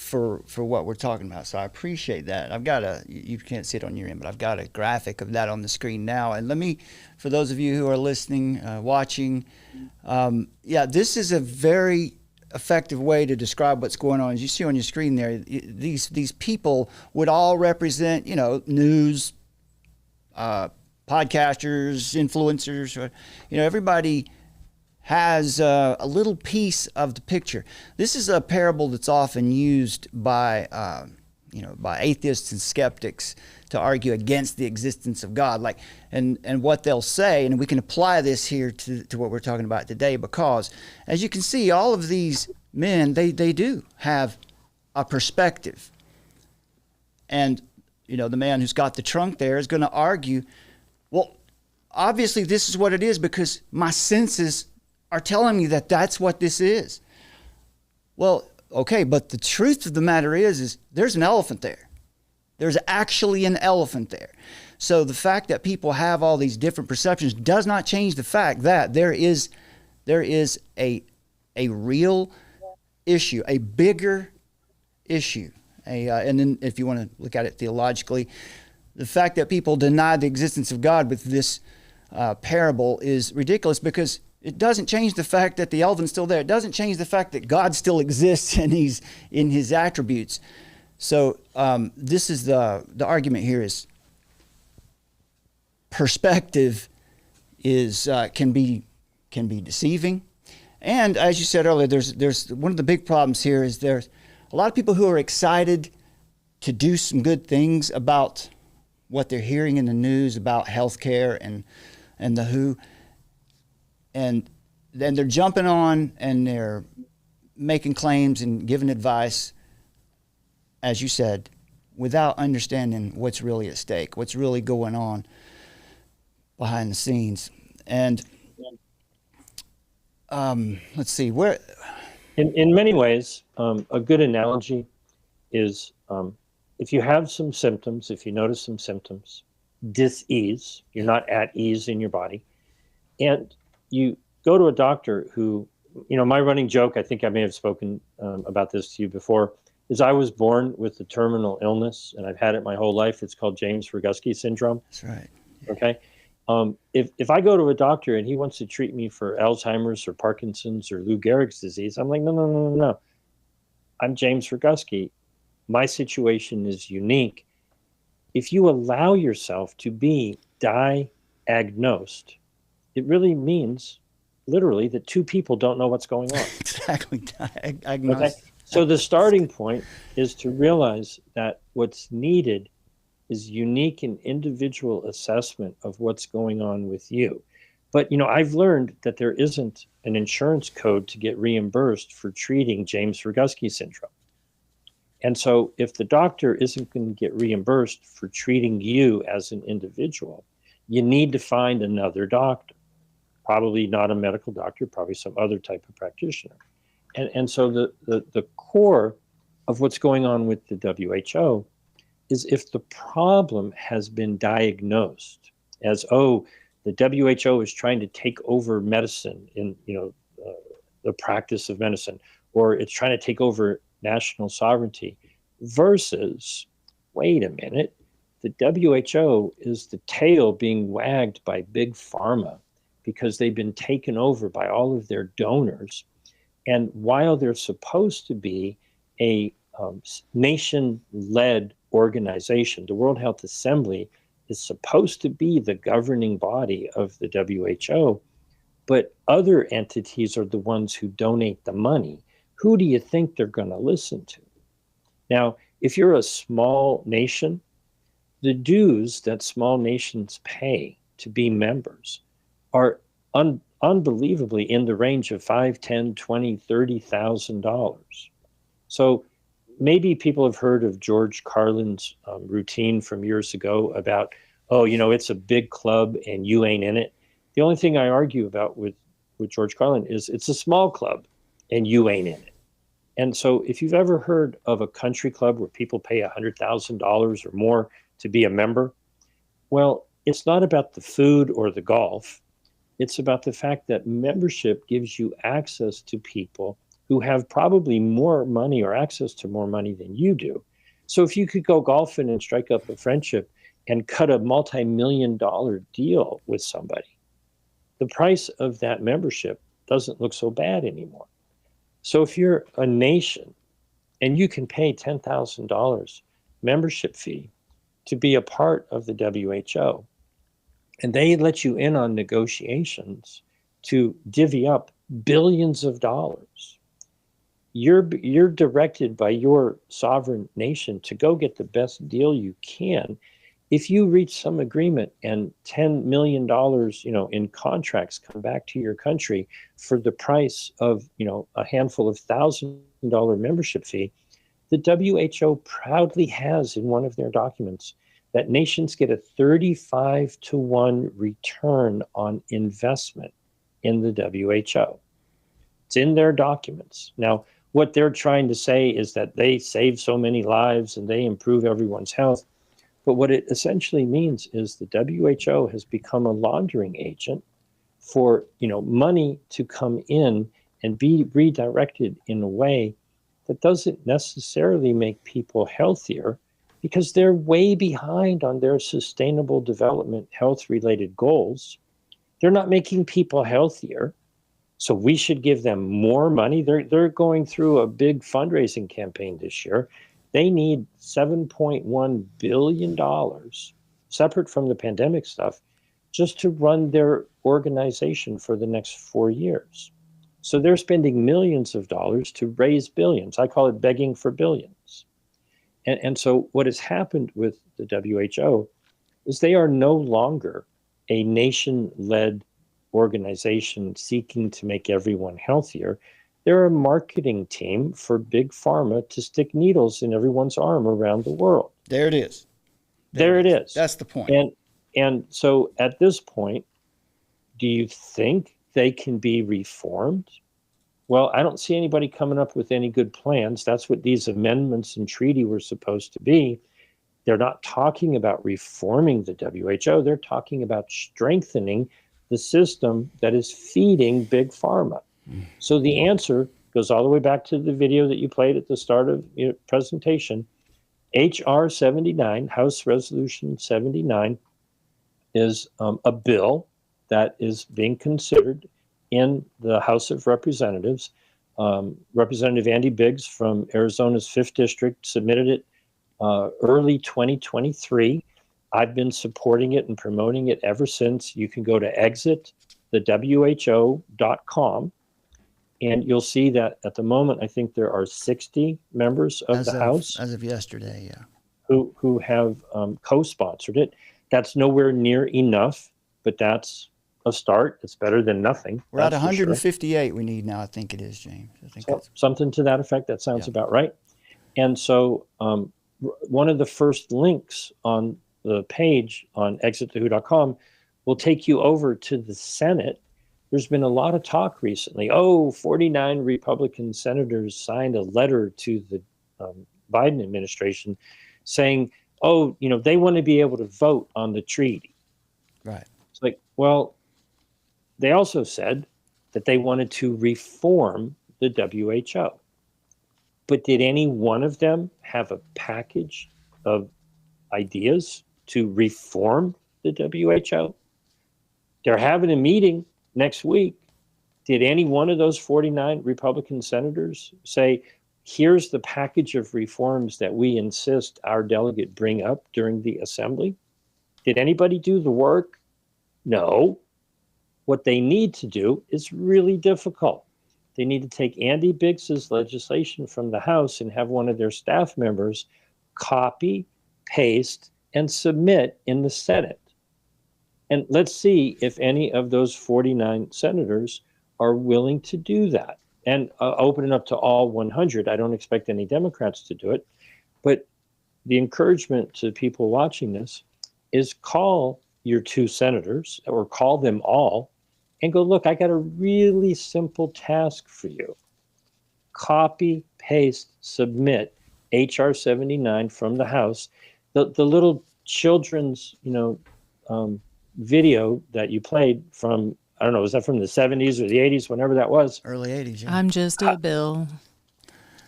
for what we're talking about. So I appreciate that. I've got you can't see it on your end, but I've got a graphic of that on the screen now. And let me, for those of you who are listening, watching, this is a very effective way to describe what's going on. As you see on your screen there, these people would all represent, news, podcasters, influencers, everybody has a little piece of the picture. This is a parable that's often used by atheists and skeptics to argue against the existence of God. And what they'll say, and we can apply this here to what we're talking about today, because as you can see, all of these men, they do have a perspective. And, the man who's got the trunk there is going to argue, well, obviously this is what it is because my senses are telling me that that's what this is. Well, okay, but the truth of the matter is there's an elephant there. There's actually an elephant there. So the fact that people have all these different perceptions does not change the fact that there is a real issue, a bigger issue. And then if you want to look at it theologically, the fact that people deny the existence of God with this parable is ridiculous, because it doesn't change the fact that the elephant's still there. It doesn't change the fact that God still exists and he's in his attributes. So this is the argument here is perspective is can be deceiving. And as you said earlier, there's one of the big problems here is there's a lot of people who are excited to do some good things about what they're hearing in the news about healthcare and the WHO. And then they're jumping on and they're making claims and giving advice, as you said, without understanding what's really at stake, what's really going on behind the scenes. And let's see, where... In many ways, a good analogy is if you have some symptoms, if you notice some symptoms, dis-ease, you're not at ease in your body, and you go to a doctor who, my running joke, I think I may have spoken about this to you before, is I was born with a terminal illness, and I've had it my whole life. It's called James Rogusky syndrome. That's right. Okay. If I go to a doctor and he wants to treat me for Alzheimer's or Parkinson's or Lou Gehrig's disease, I'm like, no. I'm James Rogusky. My situation is unique. If you allow yourself to be diagnosed, it really means literally that two people don't know what's going on. Exactly. Okay? So the starting point is to realize that what's needed is unique and individual assessment of what's going on with you. But, I've learned that there isn't an insurance code to get reimbursed for treating James Rogusky syndrome. And so if the doctor isn't going to get reimbursed for treating you as an individual, you need to find another doctor. Probably not a medical doctor, probably some other type of practitioner. And so the core of what's going on with the WHO is if the problem has been diagnosed as, the WHO is trying to take over medicine in, the practice of medicine, or it's trying to take over national sovereignty, versus, wait a minute, the WHO is the tail being wagged by big pharma because they've been taken over by all of their donors. And while they're supposed to be a nation-led organization, the World Health Assembly is supposed to be the governing body of the WHO, but other entities are the ones who donate the money. Who do you think they're going to listen to? Now, if you're a small nation, the dues that small nations pay to be members are unbelievably in the range of $5,000, $10,000, $20,000, $30,000. So maybe people have heard of George Carlin's routine from years ago about, it's a big club and you ain't in it. The only thing I argue about with George Carlin is it's a small club and you ain't in it. And so if you've ever heard of a country club where people pay $100,000 or more to be a member, well, it's not about the food or the golf. It's about the fact that membership gives you access to people who have probably more money or access to more money than you do. So if you could go golfing and strike up a friendship and cut a multi-million-dollar deal with somebody, the price of that membership doesn't look so bad anymore. So if you're a nation and you can pay $10,000 membership fee to be a part of the WHO, and they let you in on negotiations to divvy up billions of dollars, you're directed by your sovereign nation to go get the best deal you can. If you reach some agreement and $10 million, in contracts come back to your country for the price of, a handful of $1,000 membership fee, the WHO proudly has in one of their documents that nations get a 35-to-1 return on investment in the WHO. It's in their documents. Now, what they're trying to say is that they save so many lives and they improve everyone's health. But what it essentially means is the WHO has become a laundering agent for, money to come in and be redirected in a way that doesn't necessarily make people healthier, because they're way behind on their sustainable development health-related goals. They're not making people healthier. So we should give them more money. They're going through a big fundraising campaign this year. They need $7.1 billion, separate from the pandemic stuff, just to run their organization for the next 4 years. So they're spending millions of dollars to raise billions. I call it begging for billions. And so what has happened with the WHO is they are no longer a nation-led organization seeking to make everyone healthier. They're a marketing team for big pharma to stick needles in everyone's arm around the world. There it is. There it is. That's the point. And so at this point, do you think they can be reformed? Well, I don't see anybody coming up with any good plans. That's what these amendments and treaty were supposed to be. They're not talking about reforming the WHO. They're talking about strengthening the system that is feeding big pharma. So the answer goes all the way back to the video that you played at the start of your presentation. H.R. 79, House Resolution 79, is a bill that is being considered in the House of Representatives. Representative Andy Biggs from Arizona's 5th District submitted it early 2023. I've been supporting it and promoting it ever since. You can go to exitthewho.com, and you'll see that at the moment, I think there are 60 members of the House. As of yesterday, yeah. Who have co-sponsored it. That's nowhere near enough, but that's a start. It's better than nothing. We're at 158 we need now, I think it is, James. I think so, something to that effect. That sounds about right. And so one of the first links on the page on exitthewho.com will take you over to the Senate. There's been a lot of talk recently. 49 Republican senators signed a letter to the Biden administration saying, they want to be able to vote on the treaty. Right. It's like, well, they also said that they wanted to reform the WHO. But did any one of them have a package of ideas to reform the WHO? They're having a meeting next week. Did any one of those 49 Republican senators say, here's the package of reforms that we insist our delegate bring up during the assembly? Did anybody do the work? No. What they need to do is really difficult. They need to take Andy Biggs's legislation from the House and have one of their staff members copy, paste, and submit in the Senate. And let's see if any of those 49 senators are willing to do that and open it up to all 100. I don't expect any Democrats to do it. But the encouragement to people watching this is call your 2 senators or call them all and go, look, I got a really simple task for you. Copy, paste, submit HR 79 from the House. The little children's, video that you played from I don't know, was that from the 70s or the 80s, whenever that was? Early 80s, yeah. I'm just a bill.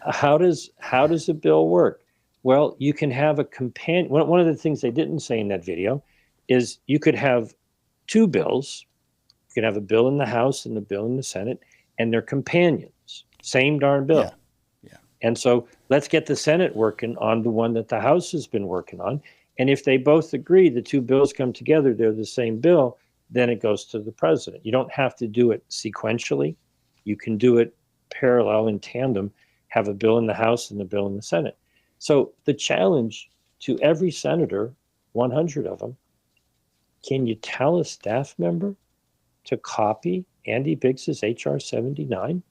How does a bill work? Well, you can have a companion. One of the things they didn't say in that video is you could have two bills. You could have a bill in the House and a bill in the Senate, and they're companions. Same darn bill. Yeah. And so let's get the Senate working on the one that the House has been working on. And if they both agree, the two bills come together, they're the same bill, then it goes to the president. You don't have to do it sequentially. You can do it parallel in tandem, have a bill in the House and a bill in the Senate. So the challenge to every senator, 100 of them, can you tell a staff member to copy Andy Biggs's H.R. 79?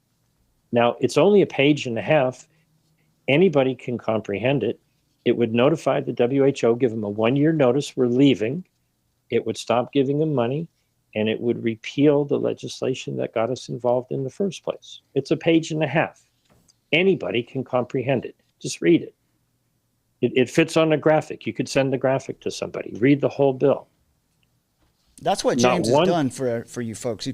Now, it's only a page and a half. Anybody can comprehend it. It would notify the WHO, give them a 1-year notice, we're leaving. It would stop giving them money, and it would repeal the legislation that got us involved in the first place. It's a page and a half. Anybody can comprehend it. Just read it. It fits on a graphic. You could send the graphic to somebody. Read the whole bill. That's what James has done for you folks.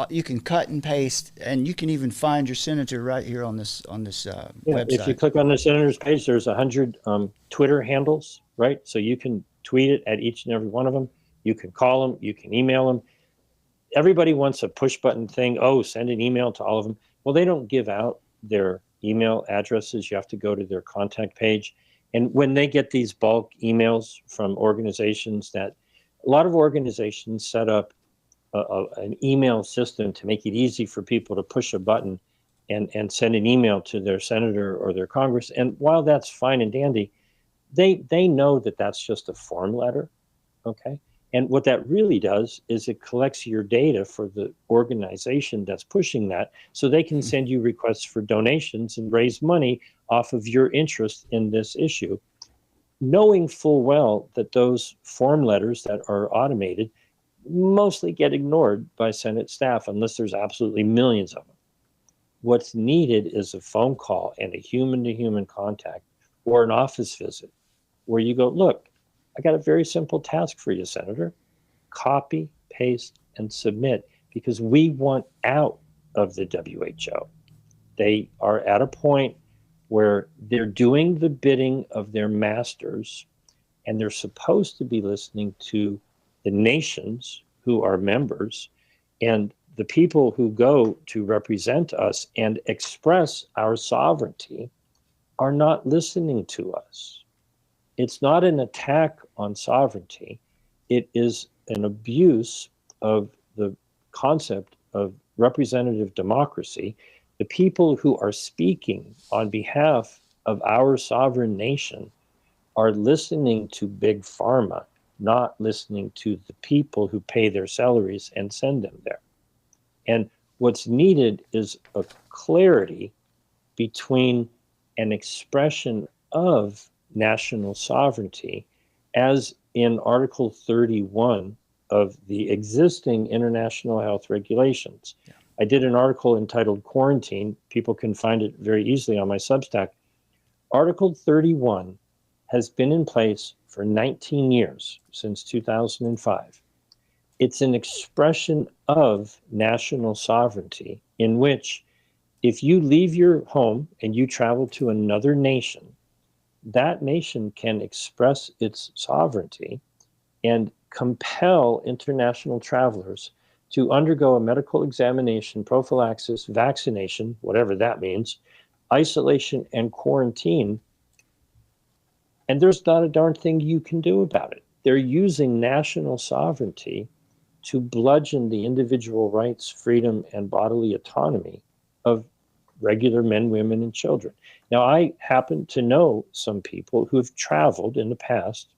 You can cut and paste, and you can even find your senator right here on this website. If you click on the senator's page, there's 100 Twitter handles, right? So you can tweet it at each and every one of them. You can call them. You can email them. Everybody wants a push button thing. Oh, send an email to all of them. Well, they don't give out their email addresses. You have to go to their contact page. And when they get these bulk emails from organizations a lot of organizations set up an email system to make it easy for people to push a button and send an email to their senator or their Congress. And while that's fine and dandy, they know that that's just a form letter, okay? And what that really does is it collects your data for the organization that's pushing that, so they can send you requests for donations and raise money off of your interest in this issue, knowing full well that those form letters that are automated mostly get ignored by Senate staff unless there's absolutely millions of them. What's needed is a phone call and a human-to-human contact or an office visit where you go, look, I got a very simple task for you, Senator. Copy, paste, and submit, because we want out of the WHO. They are at a point where they're doing the bidding of their masters, and they're supposed to be listening to the nations who are members, and the people who go to represent us and express our sovereignty are not listening to us. It's not an attack on sovereignty. It is an abuse of the concept of representative democracy. The people who are speaking on behalf of our sovereign nation are listening to big pharma, not listening to the people who pay their salaries and send them there. And what's needed is a clarity between an expression of national sovereignty, as in Article 31 of the existing international health regulations. Yeah. I did an article entitled Quarantine. People can find it very easily on my Substack. Article 31 has been in place for 19 years, since 2005. It's an expression of national sovereignty in which if you leave your home and you travel to another nation, that nation can express its sovereignty and compel international travelers to undergo a medical examination, prophylaxis, vaccination, whatever that means, isolation and quarantine. And there's not a darn thing you can do about it. They're using national sovereignty to bludgeon the individual rights, freedom, and bodily autonomy of regular men, women, and children. Now, I happen to know some people who have traveled in the past,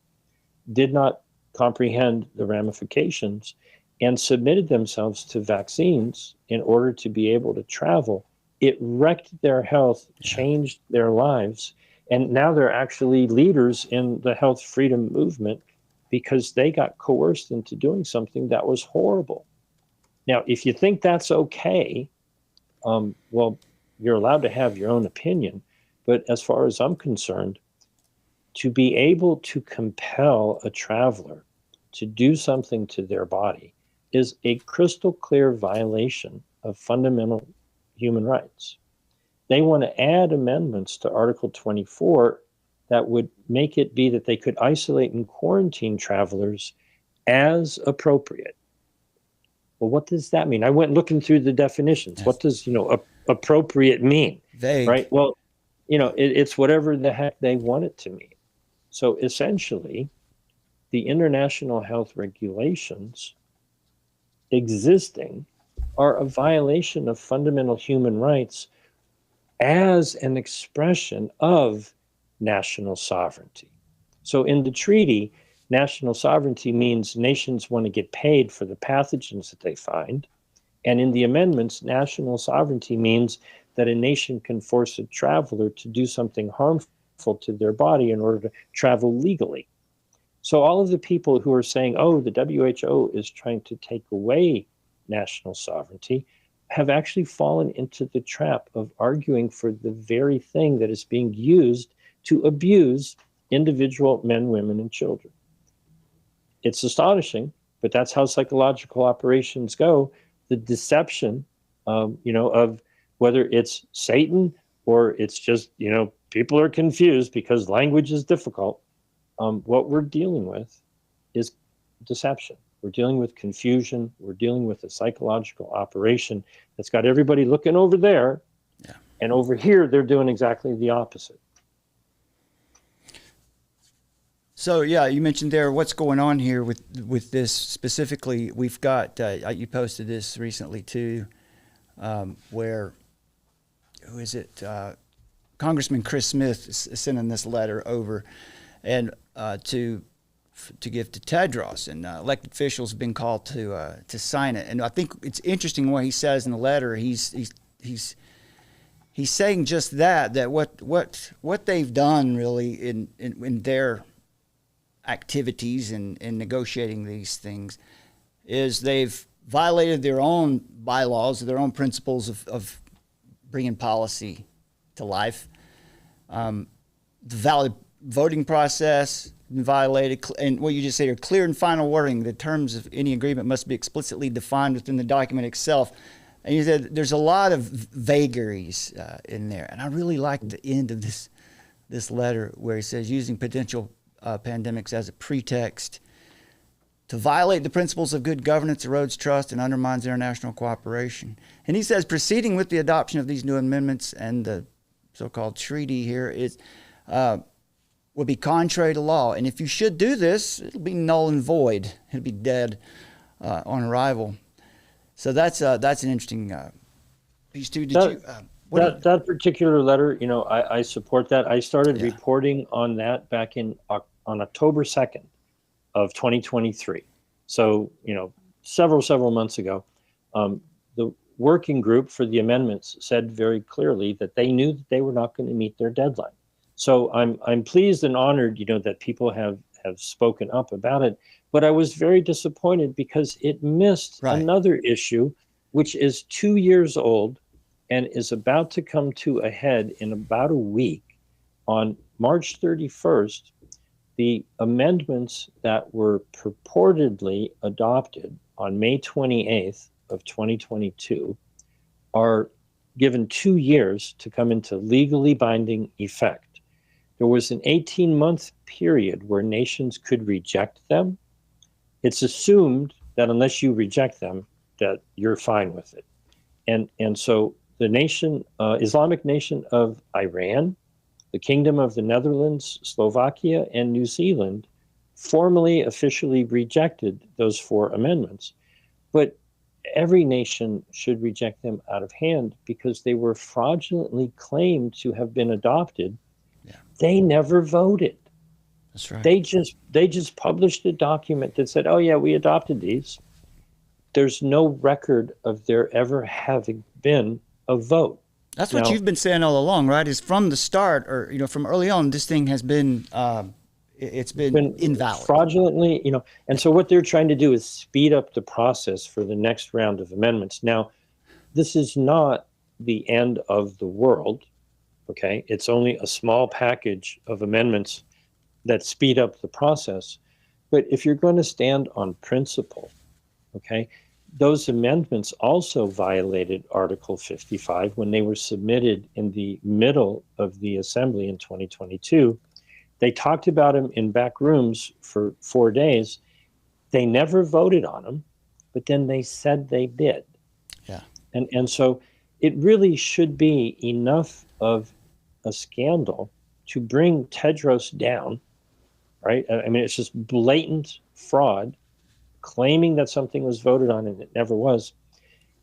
did not comprehend the ramifications, and submitted themselves to vaccines in order to be able to travel. It wrecked their health, changed their lives, and now they're actually leaders in the health freedom movement because they got coerced into doing something that was horrible. Now, if you think that's okay, well, you're allowed to have your own opinion. But as far as I'm concerned, to be able to compel a traveler to do something to their body is a crystal clear violation of fundamental human rights. They want to add amendments to Article 24 that would make it be that they could isolate and quarantine travelers as appropriate. Well, what does that mean? I went looking through the definitions. Yes. What does, appropriate mean? Vague. Right? Well, it's whatever the heck they want it to mean. So essentially, the international health regulations existing are a violation of fundamental human rights as an expression of national sovereignty. So in the treaty, national sovereignty means nations want to get paid for the pathogens that they find. And in the amendments, national sovereignty means that a nation can force a traveler to do something harmful to their body in order to travel legally. So all of the people who are saying, oh, the WHO is trying to take away national sovereignty have actually fallen into the trap of arguing for the very thing that is being used to abuse individual men, women, and children. It's astonishing, but that's how psychological operations go. The deception, of whether it's Satan or it's just, people are confused because language is difficult. What we're dealing with is deception. We're dealing with confusion. We're dealing with a psychological operation that's got everybody looking over there. Yeah. And over here, they're doing exactly the opposite. So, yeah, you mentioned there what's going on here with this specifically. We've got, you posted this recently too, where, who is it? Congressman Chris Smith is sending this letter over and to give to Tedros, and elected officials have been called to sign it. And I think it's interesting what he says in the letter. He's saying just that what they've done really in their activities in negotiating these things is they've violated their own bylaws, their own principles of bringing policy to life. The valid voting process violated, and what you just said here, clear and final wording, the terms of any agreement must be explicitly defined within the document itself. And you said there's a lot of vagaries in there, and I really like the end of this letter where he says using potential pandemics as a pretext to violate the principles of good governance erodes trust and undermines international cooperation. And he says proceeding with the adoption of these new amendments and the so-called treaty here is will be contrary to law. And if you should do this, it'll be null and void. It'll be dead on arrival. So that's an interesting piece too. That particular letter, I support that. I started reporting on that back on October 2nd of 2023. So, several months ago, the working group for the amendments said very clearly that they knew that they were not going to meet their deadline. So I'm pleased and honored, that people have spoken up about it. But I was very disappointed because it missed another issue, which is 2 years old and is about to come to a head in about a week. On March 31st, the amendments that were purportedly adopted on May 28th of 2022 are given 2 years to come into legally binding effect. There was an 18-month period where nations could reject them. It's assumed that unless you reject them, that you're fine with it. And so the nation, Islamic nation of Iran, the Kingdom of the Netherlands, Slovakia, and New Zealand formally, officially rejected those 4 amendments. But every nation should reject them out of hand because they were fraudulently claimed to have been adopted. Yeah. They never voted. That's right. They just published a document that said, oh yeah, we adopted these. There's no record of there ever having been a vote. That's what you've been saying all along, right? Is from the start, or from early on, this thing has been it's been invalid, fraudulently, And so what they're trying to do is speed up the process for the next round of amendments. Now, this is not the end of the world. Okay, it's only a small package of amendments that speed up the process. But if you're going to stand on principle, Okay. Those amendments also violated Article 55 when they were submitted in the middle of the assembly in 2022. They talked about them in back rooms for 4 days. They never voted on them, but then they said they did. Yeah. And so it really should be enough of a scandal to bring Tedros down, right? I mean, it's just blatant fraud, claiming that something was voted on and it never was.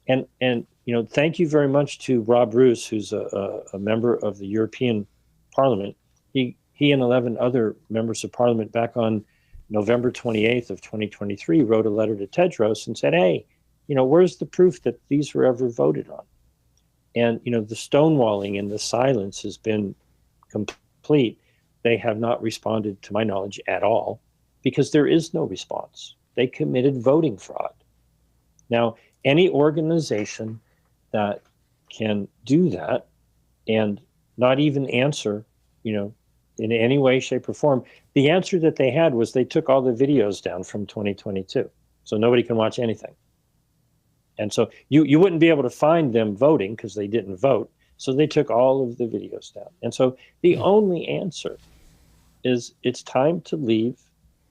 And you know, thank you very much to Rob Roos, who's a member of the European Parliament. He and 11 other members of Parliament back on November 28th of 2023 wrote a letter to Tedros and said, hey, you know, where's the proof that these were ever voted on? And, you know, the stonewalling and the silence has been complete. They have not responded, to my knowledge, at all, because there is no response. They committed voting fraud. Now, any organization that can do that and not even answer, you know, in any way, shape, or form, the answer that they had was they took all the videos down from 2022. So nobody can watch anything. And so you wouldn't be able to find them voting because they didn't vote. So they took all of the videos down. And so the only answer is it's time to leave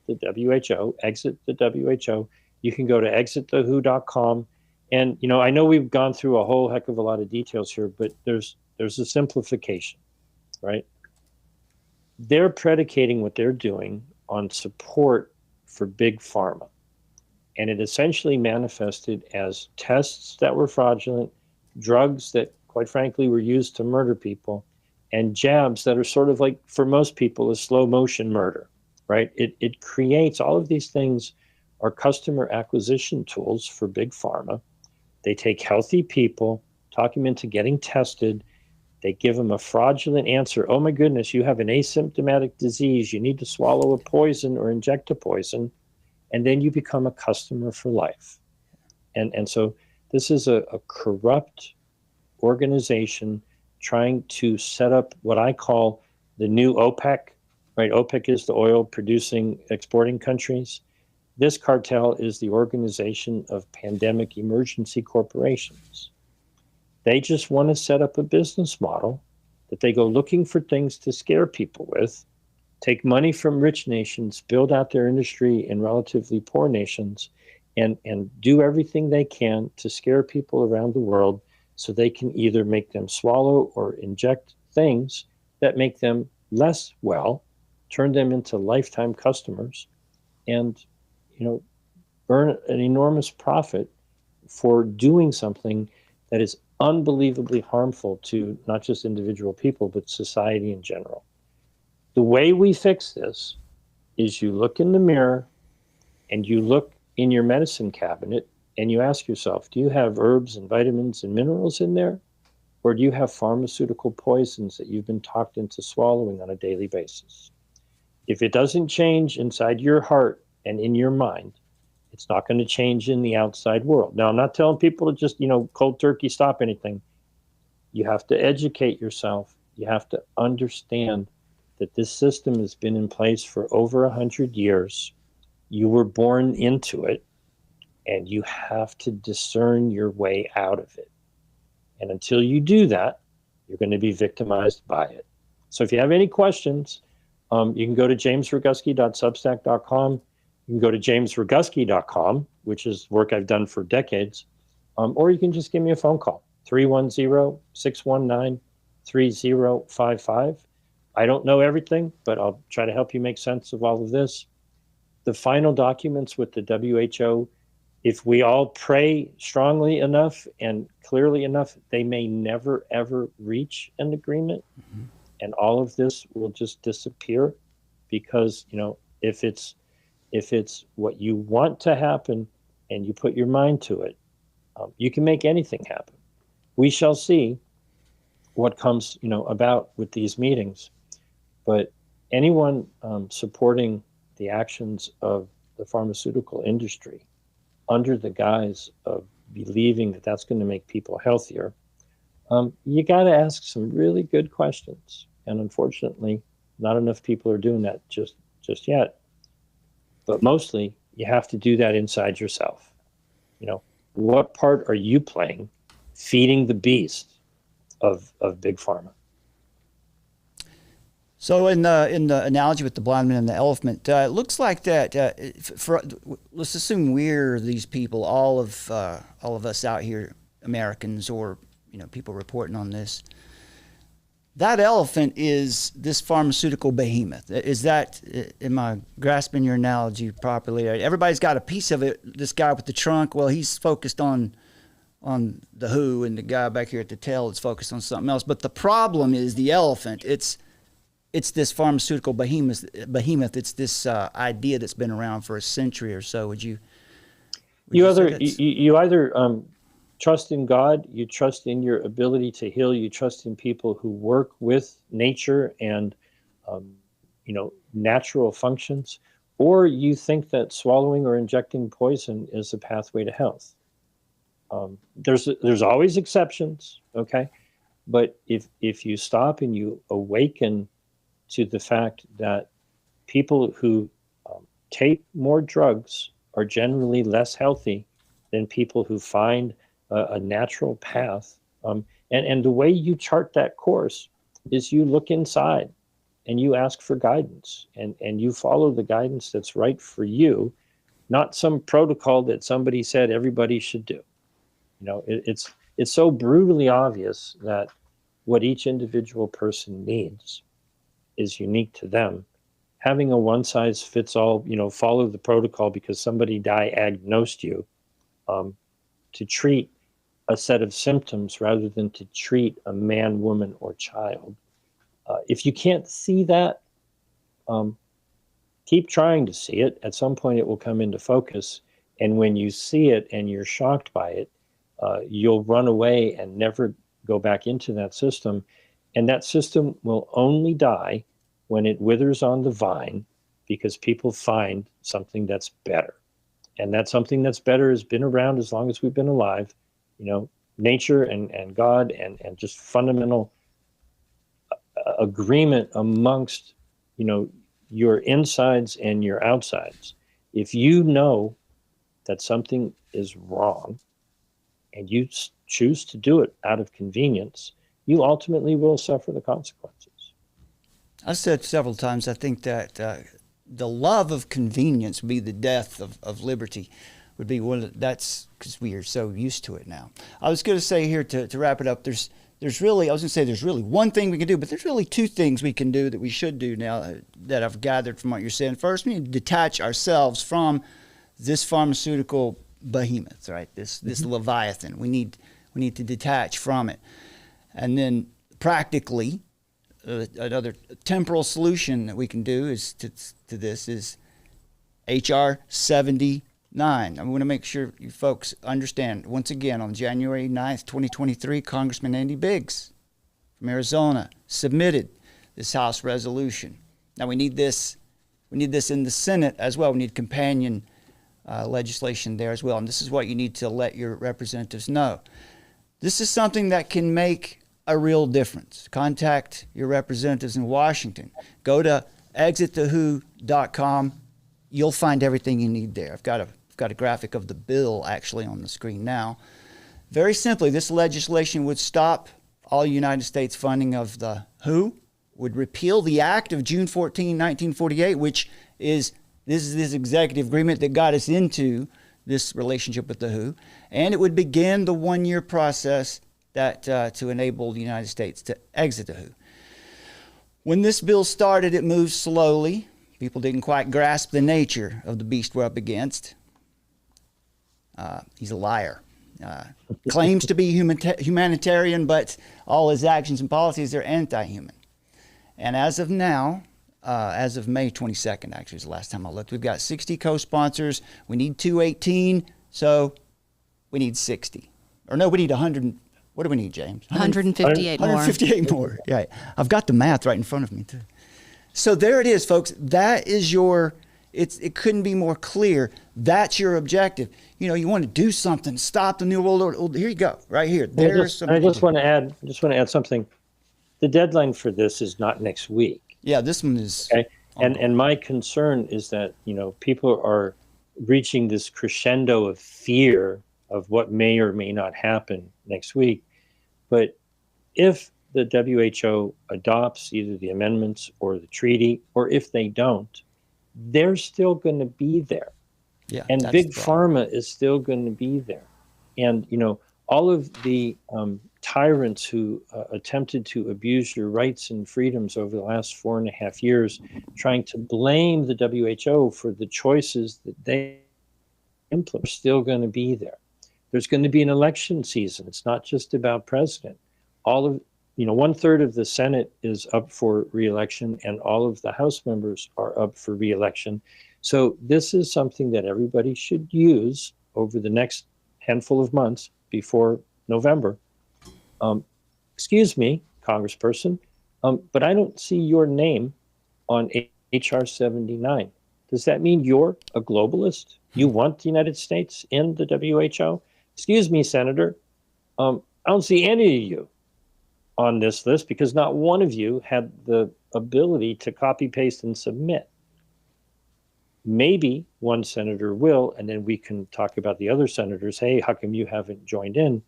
the WHO, exit the WHO. You can go to exitthewho.com. And, you know, I know we've gone through a whole heck of a lot of details here, but there's a simplification, right? They're predicating what they're doing on support for big pharma. And it essentially manifested as tests that were fraudulent, drugs that, quite frankly, were used to murder people, and jabs that are sort of like, for most people, a slow motion murder, right? It creates all of these things are customer acquisition tools for big pharma. They take healthy people, talk them into getting tested. They give them a fraudulent answer. Oh my goodness, you have an asymptomatic disease. You need to swallow a poison or inject a poison. And then you become a customer for life. And so this is a corrupt organization trying to set up what I call the new OPEC, right? OPEC is the oil producing, exporting countries. This cartel is the Organization of Pandemic Emergency Corporations. They just want to set up a business model that they go looking for things to scare people with, take money from rich nations, build out their industry in relatively poor nations, and do everything they can to scare people around the world so they can either make them swallow or inject things that make them less well, turn them into lifetime customers, and, you know, earn an enormous profit for doing something that is unbelievably harmful to not just individual people, but society in general. The way we fix this is you look in the mirror and you look in your medicine cabinet and you ask yourself, do you have herbs and vitamins and minerals in there? Or do you have pharmaceutical poisons that you've been talked into swallowing on a daily basis? If it doesn't change inside your heart and in your mind, it's not going to change in the outside world. Now, I'm not telling people to just, you know, cold turkey stop anything. You have to educate yourself. You have to understand that this system has been in place for over 100 years. You were born into it, and you have to discern your way out of it. And until you do that, you're going to be victimized by it. So if you have any questions, you can go to jamesroguski.substack.com. You can go to jamesroguski.com, which is work I've done for decades, or you can just give me a phone call, 310-619-3055. I don't know everything, but I'll try to help you make sense of all of this. The final documents with the WHO, if we all pray strongly enough and clearly enough, they may never, ever reach an agreement. Mm-hmm. And all of this will just disappear because, you know, if it's what you want to happen and you put your mind to it, you can make anything happen. We shall see what comes, you know, about with these meetings. But anyone supporting the actions of the pharmaceutical industry under the guise of believing that that's going to make people healthier, you got to ask some really good questions. And unfortunately, not enough people are doing that just yet. But mostly, you have to do that inside yourself. What part are you playing feeding the beast of big pharma? So in the analogy with the blind man and the elephant, it looks like that. Let's assume we're these people, all of us out here, Americans, or people reporting on this. That elephant is this pharmaceutical behemoth. Is that? Am I grasping your analogy properly? Everybody's got a piece of it. This guy with the trunk, well, he's focused on the who, and the guy back here at the tail is focused on something else. But the problem is the elephant. It's this pharmaceutical behemoth. It's this idea that's been around for a century or so. Would you either trust in God, you trust in your ability to heal, you trust in people who work with nature and natural functions, or you think that swallowing or injecting poison is the pathway to health. There's always exceptions, okay? But if you stop and you awaken to the fact that people who take more drugs are generally less healthy than people who find a natural path. And the way you chart that course is you look inside and you ask for guidance, and you follow the guidance that's right for you, not some protocol that somebody said everybody should do. It's so brutally obvious that what each individual person needs is unique to them. Having a one-size-fits-all, follow the protocol because somebody diagnosed you to treat a set of symptoms rather than to treat a man, woman, or child. If you can't see that, keep trying to see it. At some point, it will come into focus. And when you see it and you're shocked by it, you'll run away and never go back into that system. And that system will only die when it withers on the vine, because people find something that's better. And that something that's better has been around as long as we've been alive. Nature and God and just fundamental agreement amongst, your insides and your outsides. If you know that something is wrong and you choose to do it out of convenience, you ultimately will suffer the consequences. I've said several times, I think that the love of convenience would be the death of liberty. Would be that's because we are so used to it now. I was going to say here to wrap it up, there's really one thing we can do, but there's really two things we can do that we should do now that I've gathered from what you're saying. First, we need to detach ourselves from this pharmaceutical behemoth, right? This Leviathan. We need to detach from it. And then practically, another temporal solution that we can do is to this is H.R. 79. I want to make sure you folks understand. Once again, on January 9th, 2023, Congressman Andy Biggs from Arizona submitted this House resolution. Now we need this in the Senate as well. We need companion legislation there as well. And this is what you need to let your representatives know. This is something that can make a real difference. Contact your representatives in Washington. Go to exitthewho.com. You'll find everything you need there. I've got a graphic of the bill actually on the screen now. Very simply, this legislation would stop all United States funding of the WHO, would repeal the Act of June 14, 1948, which is this executive agreement that got us into this relationship with the WHO, and it would begin the one-year process that to enable the United States to exit the WHO. When this bill started, it moved slowly. People didn't quite grasp the nature of the beast we're up against. He's a liar. Claims to be humanitarian, but all his actions and policies are anti-human. And as of now, as of May 22nd, actually, is the last time I looked, we've got 60 co-sponsors. We need 218, so we need 60. Or no, we need 100. What do we need, James? 158 more. 158 more. Yeah, I've got the math right in front of me, too. So there it is, folks. That is your, it couldn't be more clear. That's your objective. You want to do something, stop the New World Order. Here you go, right here. I just want to add something. The deadline for this is not next week. Yeah, this one is. Okay. And my concern is that, people are reaching this crescendo of fear of what may or may not happen next week. But if the WHO adopts either the amendments or the treaty, or if they don't, they're still going to be there. Yeah, and big pharma is still going to be there. And, all of the tyrants who attempted to abuse your rights and freedoms over the last 4.5 years, trying to blame the WHO for the choices that they implement, are still going to be there. There's going to be an election season. It's not just about president. All of, 1/3 of the Senate is up for re-election, and all of the House members are up for re-election. So this is something that everybody should use over the next handful of months before November. Excuse me, Congressperson, but I don't see your name on HR 79. Does that mean you're a globalist? You want the United States in the WHO? Excuse me, Senator, I don't see any of you on this list because not one of you had the ability to copy, paste, and submit. Maybe one senator will, and then we can talk about the other senators. Hey, how come you haven't joined in?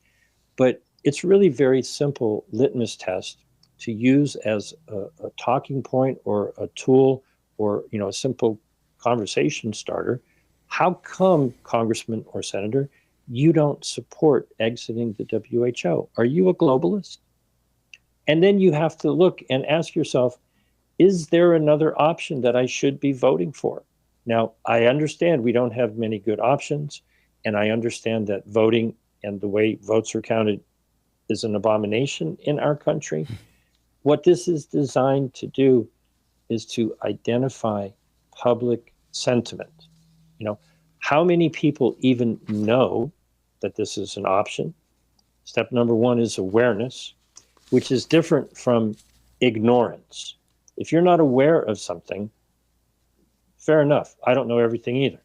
But it's really very simple litmus test to use as a talking point or a tool or a simple conversation starter. How come, Congressman or Senator, you don't support exiting the WHO? Are you a globalist? And then you have to look and ask yourself, is there another option that I should be voting for? Now, I understand we don't have many good options, and I understand that voting and the way votes are counted is an abomination in our country. What this is designed to do is to identify public sentiment. How many people even know that this is an option? Step number one is awareness, which is different from ignorance. If you're not aware of something, fair enough. I don't know everything either.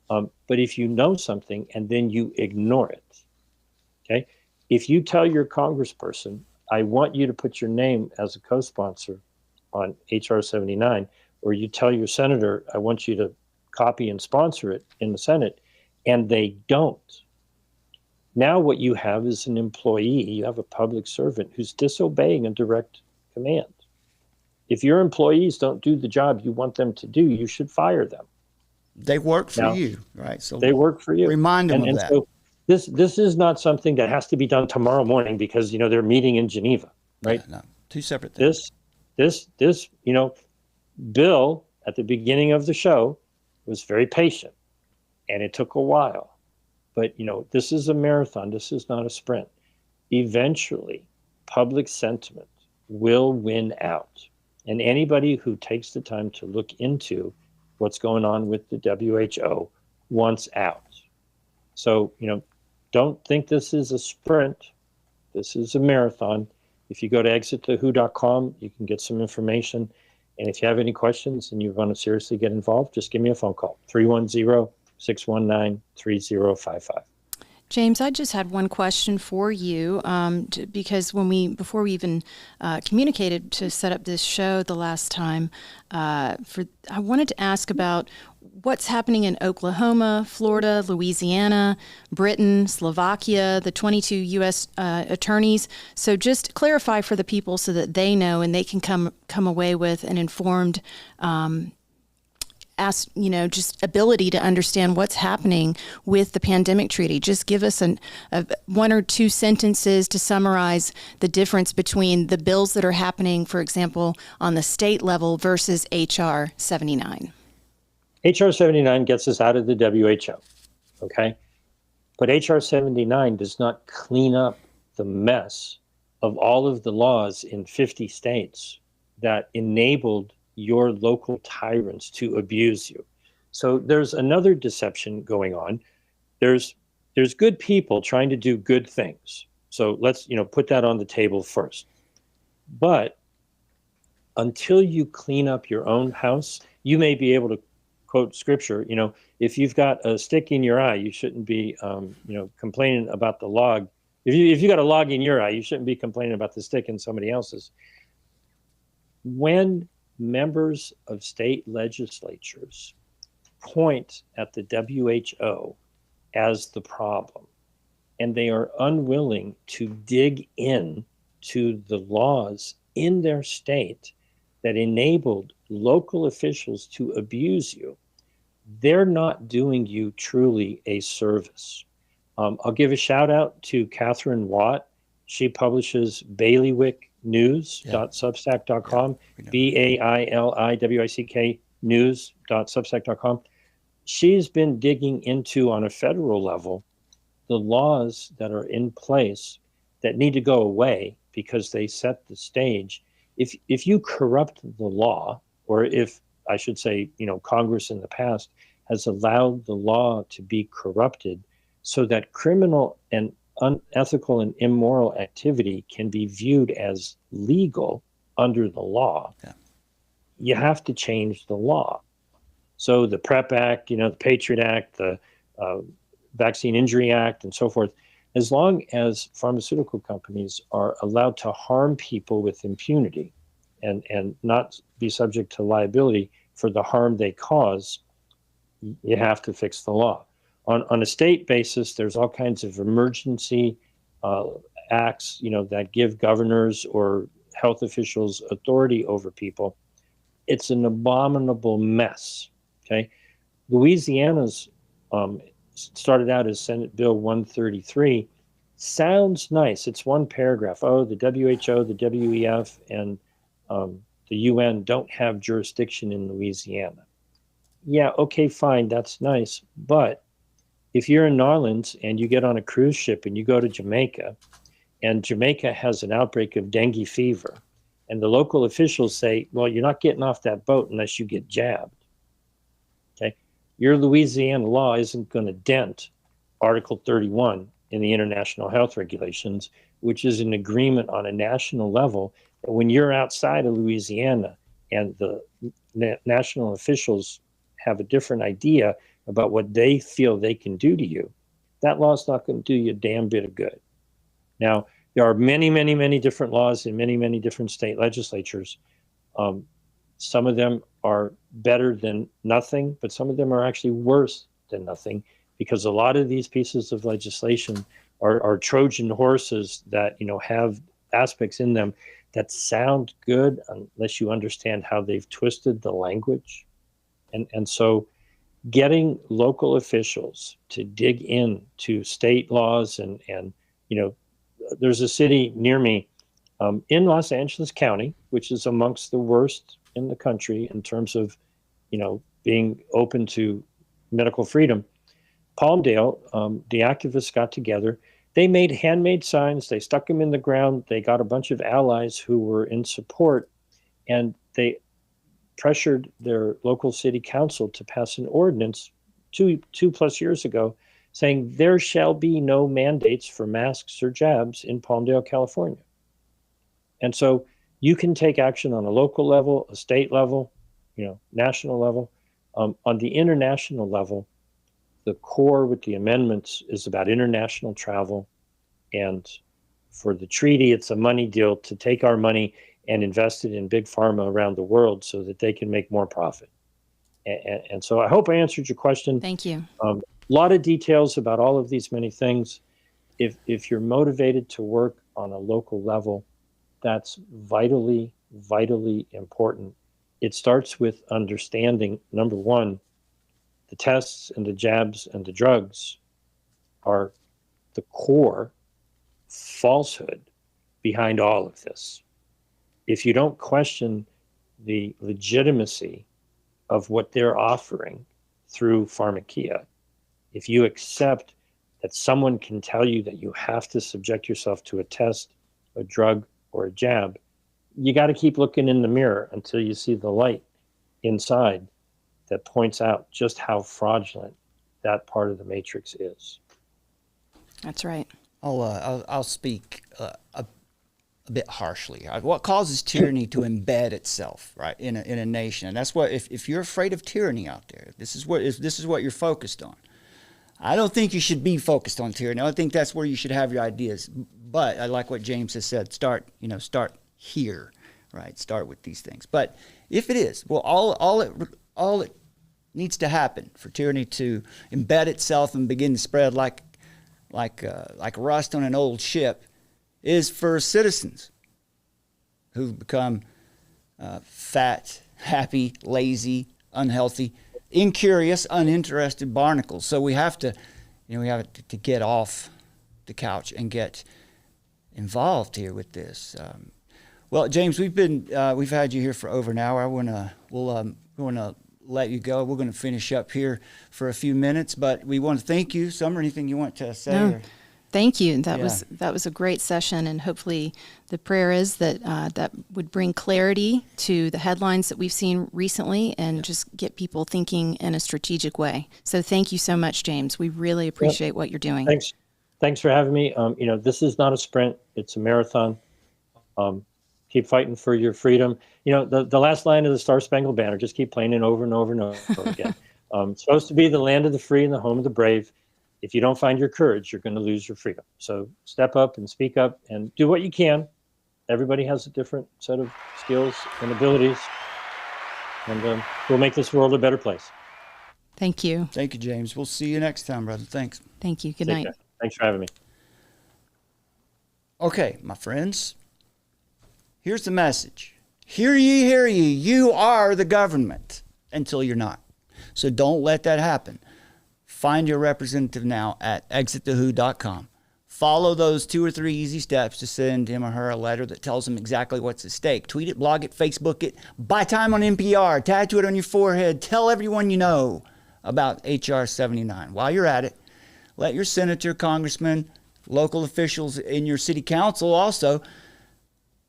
But if you know something and then you ignore it, okay? If you tell your congressperson, I want you to put your name as a co-sponsor on HR 79, or you tell your senator, I want you to copy and sponsor it in the Senate, and they don't. Now what you have is an employee, you have a public servant who's disobeying a direct command. If your employees don't do the job you want them to do, you should fire them. They work for you, right? So they work for you. Remind them of that. So this is not something that has to be done tomorrow morning because they're meeting in Geneva, right? Yeah, no, two separate things. This bill at the beginning of the show was very patient, and it took a while. But this is a marathon. This is not a sprint. Eventually, public sentiment will win out. And anybody who takes the time to look into what's going on with the WHO wants out. So, don't think this is a sprint. This is a marathon. If you go to exitthewho.com, you can get some information. And if you have any questions and you want to seriously get involved, just give me a phone call, 310-619-3055. James, I just had one question for you because before we even communicated to set up this show the last time, I wanted to ask about what's happening in Oklahoma, Florida, Louisiana, Britain, Slovakia, the 22 U.S. attorneys. So just clarify for the people so that they know and they can come away with an informed just ability to understand what's happening with the pandemic treaty. Just give us one or two sentences to summarize the difference between the bills that are happening, for example, on the state level versus HR 79. HR 79 gets us out of the WHO, okay? But HR 79 does not clean up the mess of all of the laws in 50 states that enabled your local tyrants to abuse you. So there's another deception going on. There's good people trying to do good things. So let's put that on the table first. But until you clean up your own house, you may be able to quote scripture. If you've got a stick in your eye, you shouldn't be complaining about the log. If you got a log in your eye, you shouldn't be complaining about the stick in somebody else's. When members of state legislatures point at the WHO as the problem, and they are unwilling to dig in to the laws in their state that enabled local officials to abuse you, they're not doing you truly a service. I'll give a shout out to Catherine Watt. She publishes bailiwicknews.substack.com, BAILIWICK news.substack.com. She's been digging into, on a federal level, the laws that are in place that need to go away because they set the stage. If you corrupt the law, or if I should say, Congress in the past has allowed the law to be corrupted so that criminal and unethical and immoral activity can be viewed as legal under the law, you have to change the law. So the PrEP Act, the Patriot Act, the Vaccine Injury Act, and so forth, as long as pharmaceutical companies are allowed to harm people with impunity and not be subject to liability for the harm they cause, you have to fix the law. On a state basis, there's all kinds of emergency acts, that give governors or health officials authority over people. It's an abominable mess. Okay, Louisiana's started out as Senate Bill 133. Sounds nice. It's one paragraph. Oh, the WHO, the WEF, and the UN don't have jurisdiction in Louisiana. Yeah, okay, fine, that's nice. But if you're in New Orleans and you get on a cruise ship and you go to Jamaica, and Jamaica has an outbreak of dengue fever, and the local officials say, well, you're not getting off that boat unless you get jabbed. Okay, your Louisiana law isn't going to dent Article 31 in the International Health Regulations, which is an agreement on a national level that when you're outside of Louisiana and the national officials have a different idea about what they feel they can do to you, that law's not going to do you a damn bit of good. Now, there are many, many, many different laws in many, many different state legislatures. Some of them are better than nothing, but some of them are actually worse than nothing, because a lot of these pieces of legislation are Trojan horses that, have aspects in them that sound good unless you understand how they've twisted the language. And so getting local officials to dig into state laws and there's a city near me in Los Angeles County, which is amongst the worst in the country in terms of, being open to medical freedom. Palmdale, the activists got together. They made handmade signs. They stuck them in the ground. They got a bunch of allies who were in support, and they pressured their local city council to pass an ordinance two plus years ago saying there shall be no mandates for masks or jabs in Palmdale, California. And so you can take action on a local level, a state level, national level. On the international level, the core with the amendments is about international travel. And for the treaty, it's a money deal to take our money and invest it in big pharma around the world so that they can make more profit. And so I hope I answered your question. Thank you. A lot of details about all of these many things. If you're motivated to work on a local level, that's vitally, vitally important. It starts with understanding, number one, the tests and the jabs and the drugs are the core falsehood behind all of this. If you don't question the legitimacy of what they're offering through pharmakia, if you accept that someone can tell you that you have to subject yourself to a test, a drug, or a jab, you got to keep looking in the mirror until you see the light inside that points out just how fraudulent that part of the matrix is. That's right. I'll speak a bit harshly. What causes tyranny to embed itself, right, in a nation? And that's what, if you're afraid of tyranny out there, this is what you're focused on. I don't think you should be focused on tyranny. I think that's where you should have your ideas. But I like what James has said. Start here, right? Start with these things. But if it is, well, all it needs to happen for tyranny to embed itself and begin to spread like like rust on an old ship, is for citizens who've become fat, happy, lazy, unhealthy, incurious, uninterested barnacles. So we have to, we have to get off the couch and get involved here with this. Well, James, we've had you here for over an hour. We're going to let you go. We're going to finish up here for a few minutes, but we want to thank you. Summer, anything you want to say? No. Thank you. That was a great session, and hopefully the prayer is that that would bring clarity to the headlines that we've seen recently and just get people thinking in a strategic way. So thank you so much, James. We really appreciate what you're doing. Thanks for having me. This is not a sprint; it's a marathon. Keep fighting for your freedom. The last line of the Star Spangled Banner. Just keep playing it over and over and over again. It's supposed to be the land of the free and the home of the brave. If you don't find your courage, you're going to lose your freedom. So step up and speak up and do what you can. Everybody has a different set of skills and abilities, and we'll make this world a better place. Thank you. Thank you, James. We'll see you next time, brother. Thanks. Thank you. Good night. Care. Thanks for having me. Okay, my friends, here's the message. Hear ye, hear ye. You are the government until you're not. So don't let that happen. Find your representative now at exitthewho.com. Follow those 2 or 3 easy steps to send him or her a letter that tells them exactly what's at stake. Tweet it, blog it, Facebook it, buy time on NPR, tattoo it on your forehead, tell everyone you know about H.R. 79. While you're at it, let your senator, congressman, local officials in your city council also,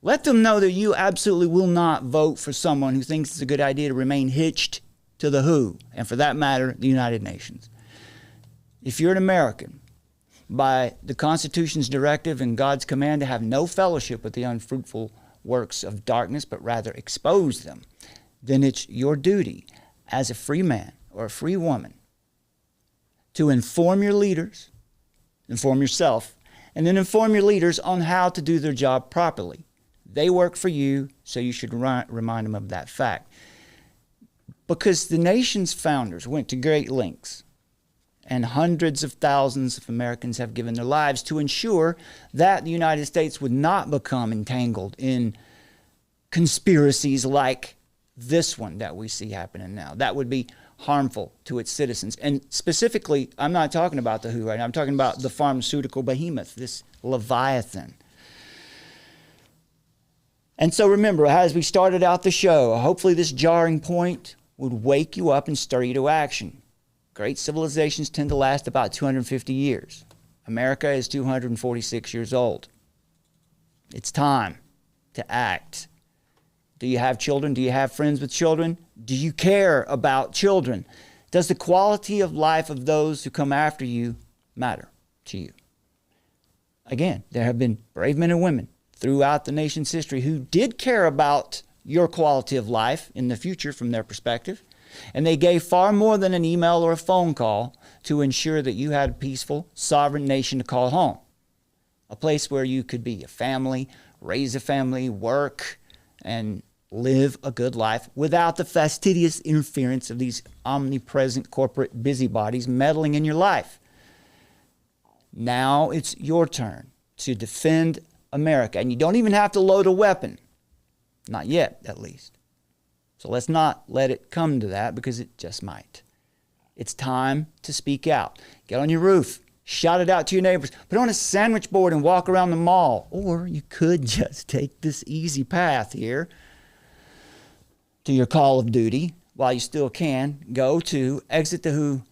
let them know that you absolutely will not vote for someone who thinks it's a good idea to remain hitched to the WHO, and for that matter, the United Nations. If you're an American, by the Constitution's directive and God's command to have no fellowship with the unfruitful works of darkness, but rather expose them, then it's your duty as a free man or a free woman to inform your leaders, inform yourself, and then inform your leaders on how to do their job properly. They work for you, so you should remind them of that fact. Because the nation's founders went to great lengths, and hundreds of thousands of Americans have given their lives to ensure that the United States would not become entangled in conspiracies like this one that we see happening now. That would be harmful to its citizens. And specifically, I'm not talking about the WHO right now. I'm talking about the pharmaceutical behemoth, this Leviathan. And so remember, as we started out the show, hopefully this jarring point would wake you up and stir you to action. Great civilizations tend to last about 250 years. America is 246 years old. It's time to act. Do you have children? Do you have friends with children? Do you care about children? Does the quality of life of those who come after you matter to you? Again, there have been brave men and women throughout the nation's history who did care about your quality of life in the future from their perspective. And they gave far more than an email or a phone call to ensure that you had a peaceful, sovereign nation to call home. A place where you could be a family, raise a family, work, and live a good life without the fastidious interference of these omnipresent corporate busybodies meddling in your life. Now it's your turn to defend America. And you don't even have to load a weapon. Not yet, at least. So let's not let it come to that, because it just might. It's time to speak out. Get on your roof. Shout it out to your neighbors. Put on a sandwich board and walk around the mall. Or you could just take this easy path here to your call of duty while you still can. Go to exitthewho.com.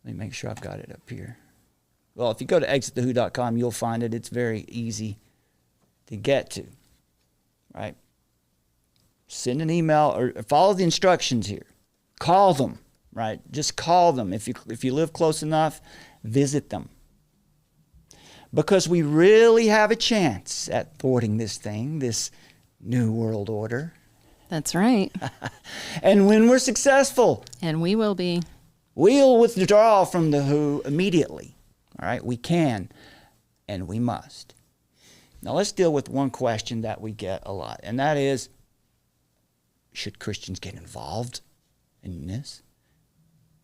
Let me make sure I've got it up here. Well, if you go to exitthewho.com, you'll find it. It's very easy to get to. Right? Send an email or follow the instructions here. Call them, right? Just call them. If you live close enough, visit them. Because we really have a chance at thwarting this thing, this new world order. That's right. And when we're successful, and we will be, we'll withdraw from the WHO immediately. All right? We can and we must. Now let's deal with one question that we get a lot, and that is, should Christians get involved in this?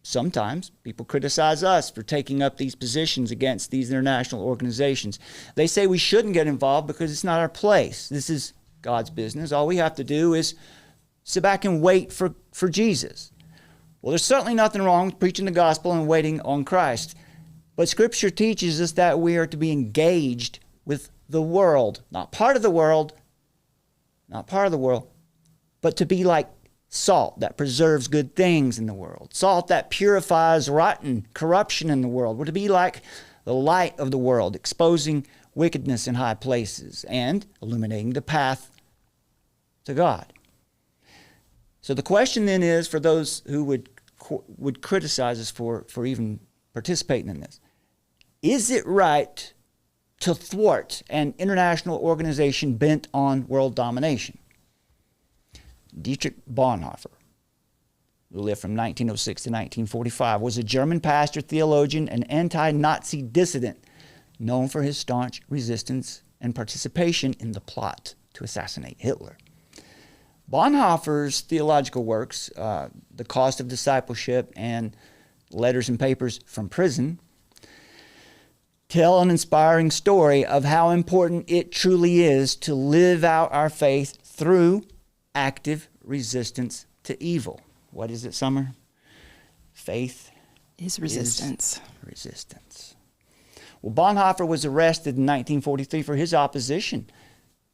sometimes people criticize us for taking up these positions against these international organizations. They say we shouldn't get involved because it's not our place. This is God's business. All we have to do is sit back and wait for Jesus. Well, there's certainly nothing wrong with preaching the gospel and waiting on Christ. But Scripture teaches us that we are to be engaged with the world, not part of the world, but to be like salt that preserves good things in the world, salt that purifies rotten corruption in the world. We're to be like the light of the world, exposing wickedness in high places and illuminating the path to God. So the question then is, for those who would criticize us for even participating in this, is it right to thwart an international organization bent on world domination? Dietrich Bonhoeffer, who lived from 1906 to 1945, was a German pastor, theologian, and anti-Nazi dissident known for his staunch resistance and participation in the plot to assassinate Hitler. Bonhoeffer's theological works, The Cost of Discipleship and Letters and Papers from Prison, tell an inspiring story of how important it truly is to live out our faith through active resistance to evil. What is it, Summer? Faith is resistance. Resistance. Well, Bonhoeffer was arrested in 1943 for his opposition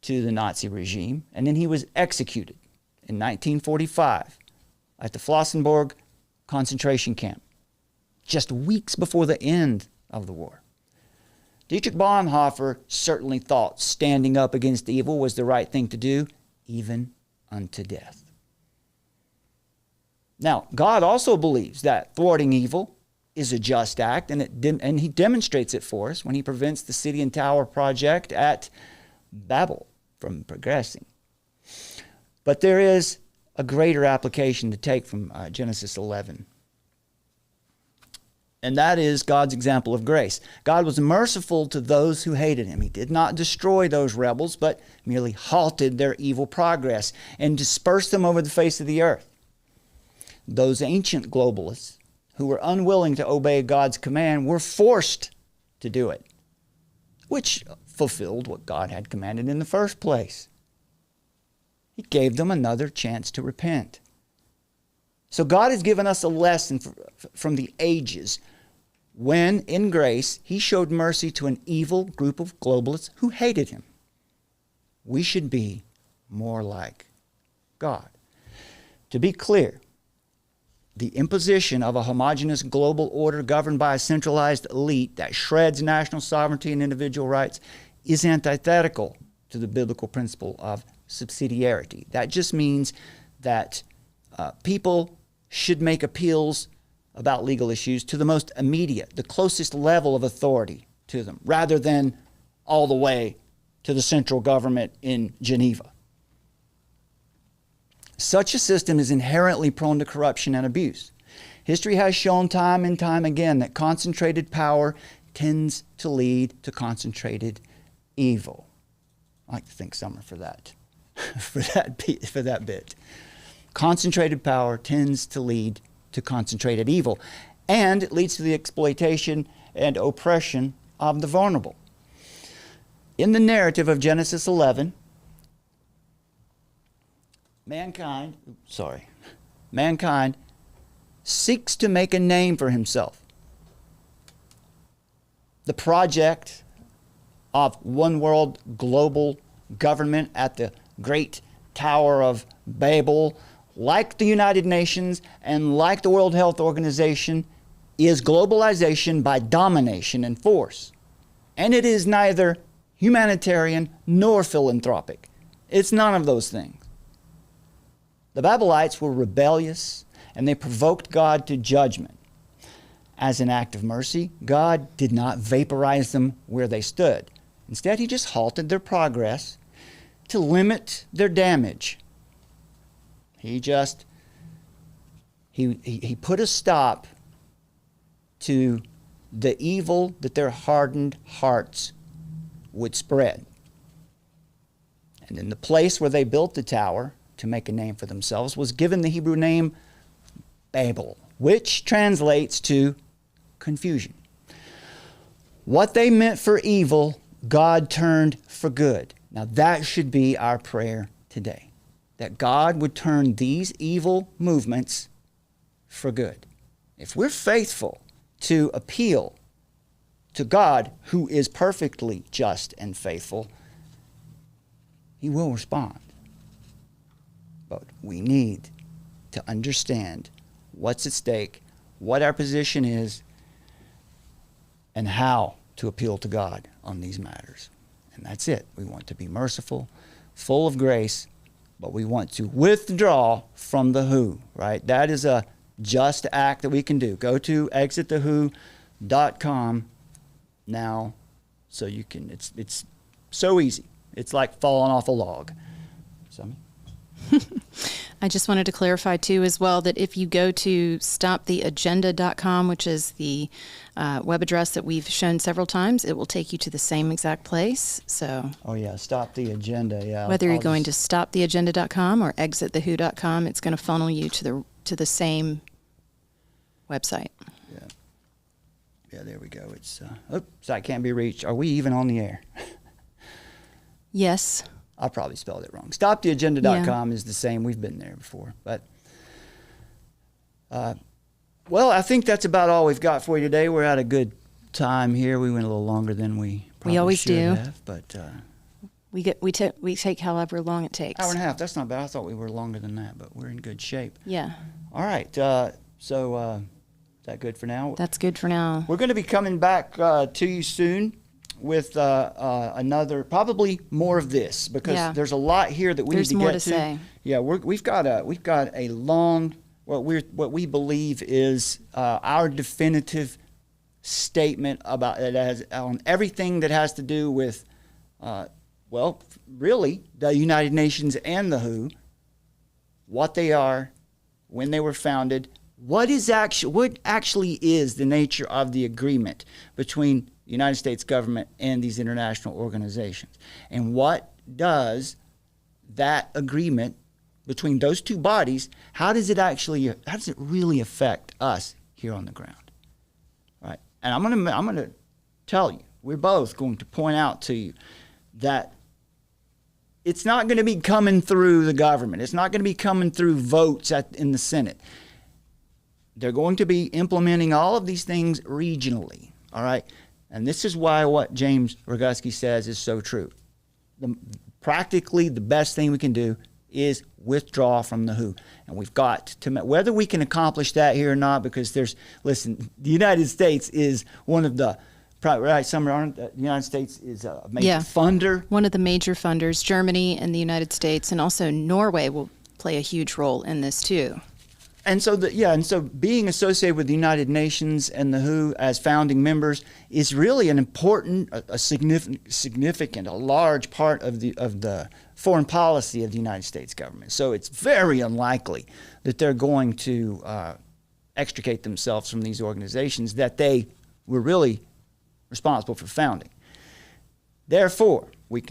to the Nazi regime, and then he was executed in 1945 at the Flossenburg concentration camp, just weeks before the end of the war. Dietrich Bonhoeffer certainly thought standing up against evil was the right thing to do, even unto death. Now, God also believes that thwarting evil is a just act, and he demonstrates it for us when he prevents the City and Tower project at Babel from progressing. But there is a greater application to take from Genesis 11. And that is God's example of grace. God was merciful to those who hated him. He did not destroy those rebels, but merely halted their evil progress and dispersed them over the face of the earth. Those ancient globalists who were unwilling to obey God's command were forced to do it, which fulfilled what God had commanded in the first place. He gave them another chance to repent. So God has given us a lesson from the ages when, in grace, he showed mercy to an evil group of globalists who hated him. We should be more like God. To be clear, the imposition of a homogeneous global order governed by a centralized elite that shreds national sovereignty and individual rights is antithetical to the biblical principle of subsidiarity. That just means that people should make appeals about legal issues to the most immediate, the closest level of authority to them, rather than all the way to the central government in Geneva. Such a system is inherently prone to corruption and abuse. History has shown time and time again that concentrated power tends to lead to concentrated evil. I like to thank Summer for that, for that bit. Concentrated power tends to lead to concentrated evil, and it leads to the exploitation and oppression of the vulnerable. In the narrative of Genesis 11, mankind seeks to make a name for himself. The project of one world global government at the Great Tower of Babel, like the United Nations and like the World Health Organization, is globalization by domination and force. And it is neither humanitarian nor philanthropic. It's none of those things. The Babylonites were rebellious, and they provoked God to judgment. As an act of mercy, God did not vaporize them where they stood. Instead, he just halted their progress to limit their damage. He put a stop to the evil that their hardened hearts would spread. And in the place where they built the tower to make a name for themselves was given the Hebrew name Babel, which translates to confusion. What they meant for evil, God turned for good. Now that should be our prayer today, that God would turn these evil movements for good. If we're faithful to appeal to God, who is perfectly just and faithful, He will respond. But we need to understand what's at stake, what our position is, and how to appeal to God on these matters. And that's it. We want to be merciful, full of grace, but we want to withdraw from the WHO, right? That is a just act that we can do. Go to exitthewho.com now, so you can, it's so easy. It's like falling off a log. Sammy? I just wanted to clarify too as well that if you go to stoptheagenda.com, which is the web address that we've shown several times, it will take you to the same exact place. So Oh yeah, stop the agenda, yeah. whether you're going to stoptheagenda.com or exitthewho.com, it's going to funnel you to the same website. Yeah, there we go. It's site can't be reached. Are we even on the air? Yes. I probably spelled it wrong. Stoptheagenda.com is the same. We've been there before. But, well, I think that's about all we've got for you today. We're at a good time here. We went a little longer than we probably always should do. have. But We take however long it takes. hour and a half. That's not bad. I thought we were longer than that, but we're in good shape. Yeah. All right. So is that good for now? That's good for now. We're going to be coming back to you soon with another, probably more of this, because there's a lot here that we There's need to more get to say. Yeah, we've got a long, what we believe is our definitive statement about it as on everything that has to do with, well, really the United Nations and the WHO, what they are, when they were founded, what actually is the nature of the agreement between the United States government and these international organizations, and what does that agreement between those two bodies, how does it really affect us here on the ground, right? And I'm gonna tell you, we're both going to point out to you that it's not going to be coming through the government. It's not going to be coming through votes in the Senate. They're going to be implementing all of these things regionally, all right? And this is why what James Roguski says is so true. Practically the best thing we can do is withdraw from the WHO. And we've got to, whether we can accomplish that here or not, because the United States is one of the, right, the United States is a major funder. One of the major funders, Germany and the United States, and also Norway will play a huge role in this too. And so, being associated with the United Nations and the WHO as founding members is really an important, a significant, a large part of the foreign policy of the United States government. So it's very unlikely that they're going to extricate themselves from these organizations that they were really responsible for founding. Therefore, we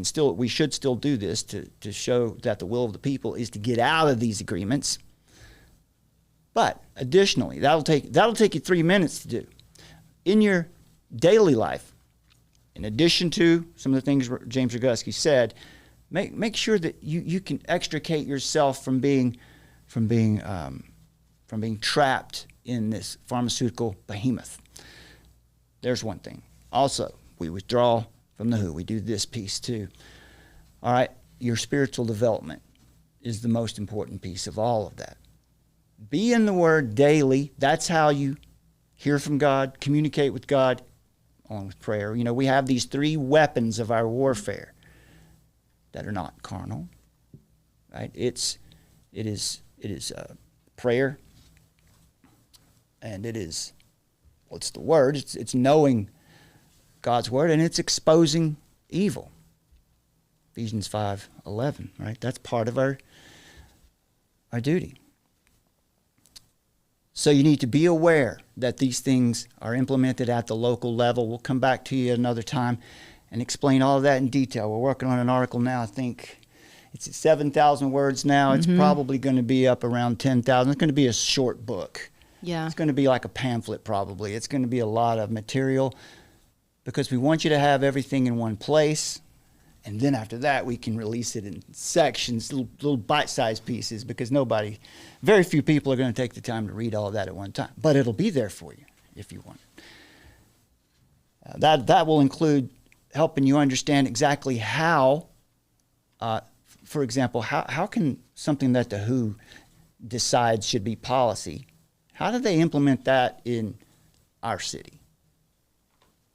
should still do this to show that the will of the people is to get out of these agreements. But additionally, that'll take you 3 minutes to do. In your daily life, in addition to some of the things James Roguski said, make sure that you can extricate yourself from being trapped in this pharmaceutical behemoth. There's one thing. Also, we withdraw from the WHO. We do this piece too. All right, your spiritual development is the most important piece of all of that. Be in the Word daily. That's how you hear from God, communicate with God, along with prayer. You know, we have these 3 weapons of our warfare that are not carnal, right? It is prayer, and it's the Word. It's knowing God's Word, and it's exposing evil. Ephesians 5:11, right? That's part of our duty. So you need to be aware that these things are implemented at the local level. We'll come back to you another time and explain all of that in detail. We're working on an article now. I think it's at 7,000 words now. It's probably going to be up around 10,000. It's going to be a short book. Yeah. It's going to be like a pamphlet probably. It's going to be a lot of material because we want you to have everything in one place. And then after that, we can release it in sections, little bite-sized pieces, because very few people are going to take the time to read all of that at one time. But it'll be there for you if you want it. That will include helping you understand exactly how, for example, how can something that the WHO decides should be policy, how do they implement that in our city?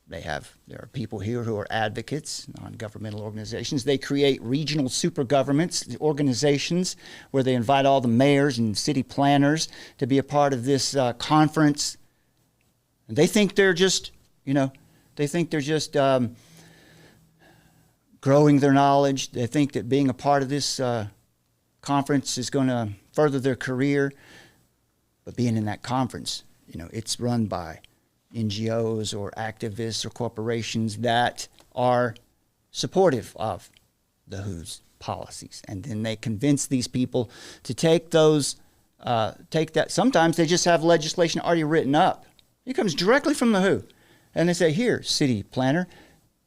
There are people here who are advocates, non-governmental organizations. They create regional super governments, organizations where they invite all the mayors and city planners to be a part of this conference. And they think they're just, growing their knowledge. They think that being a part of this conference is going to further their career. But being in that conference, it's run by NGOs or activists or corporations that are supportive of the WHO's policies. And then they convince these people to take that. Sometimes they just have legislation already written up. It comes directly from the WHO. And they say, here, city planner,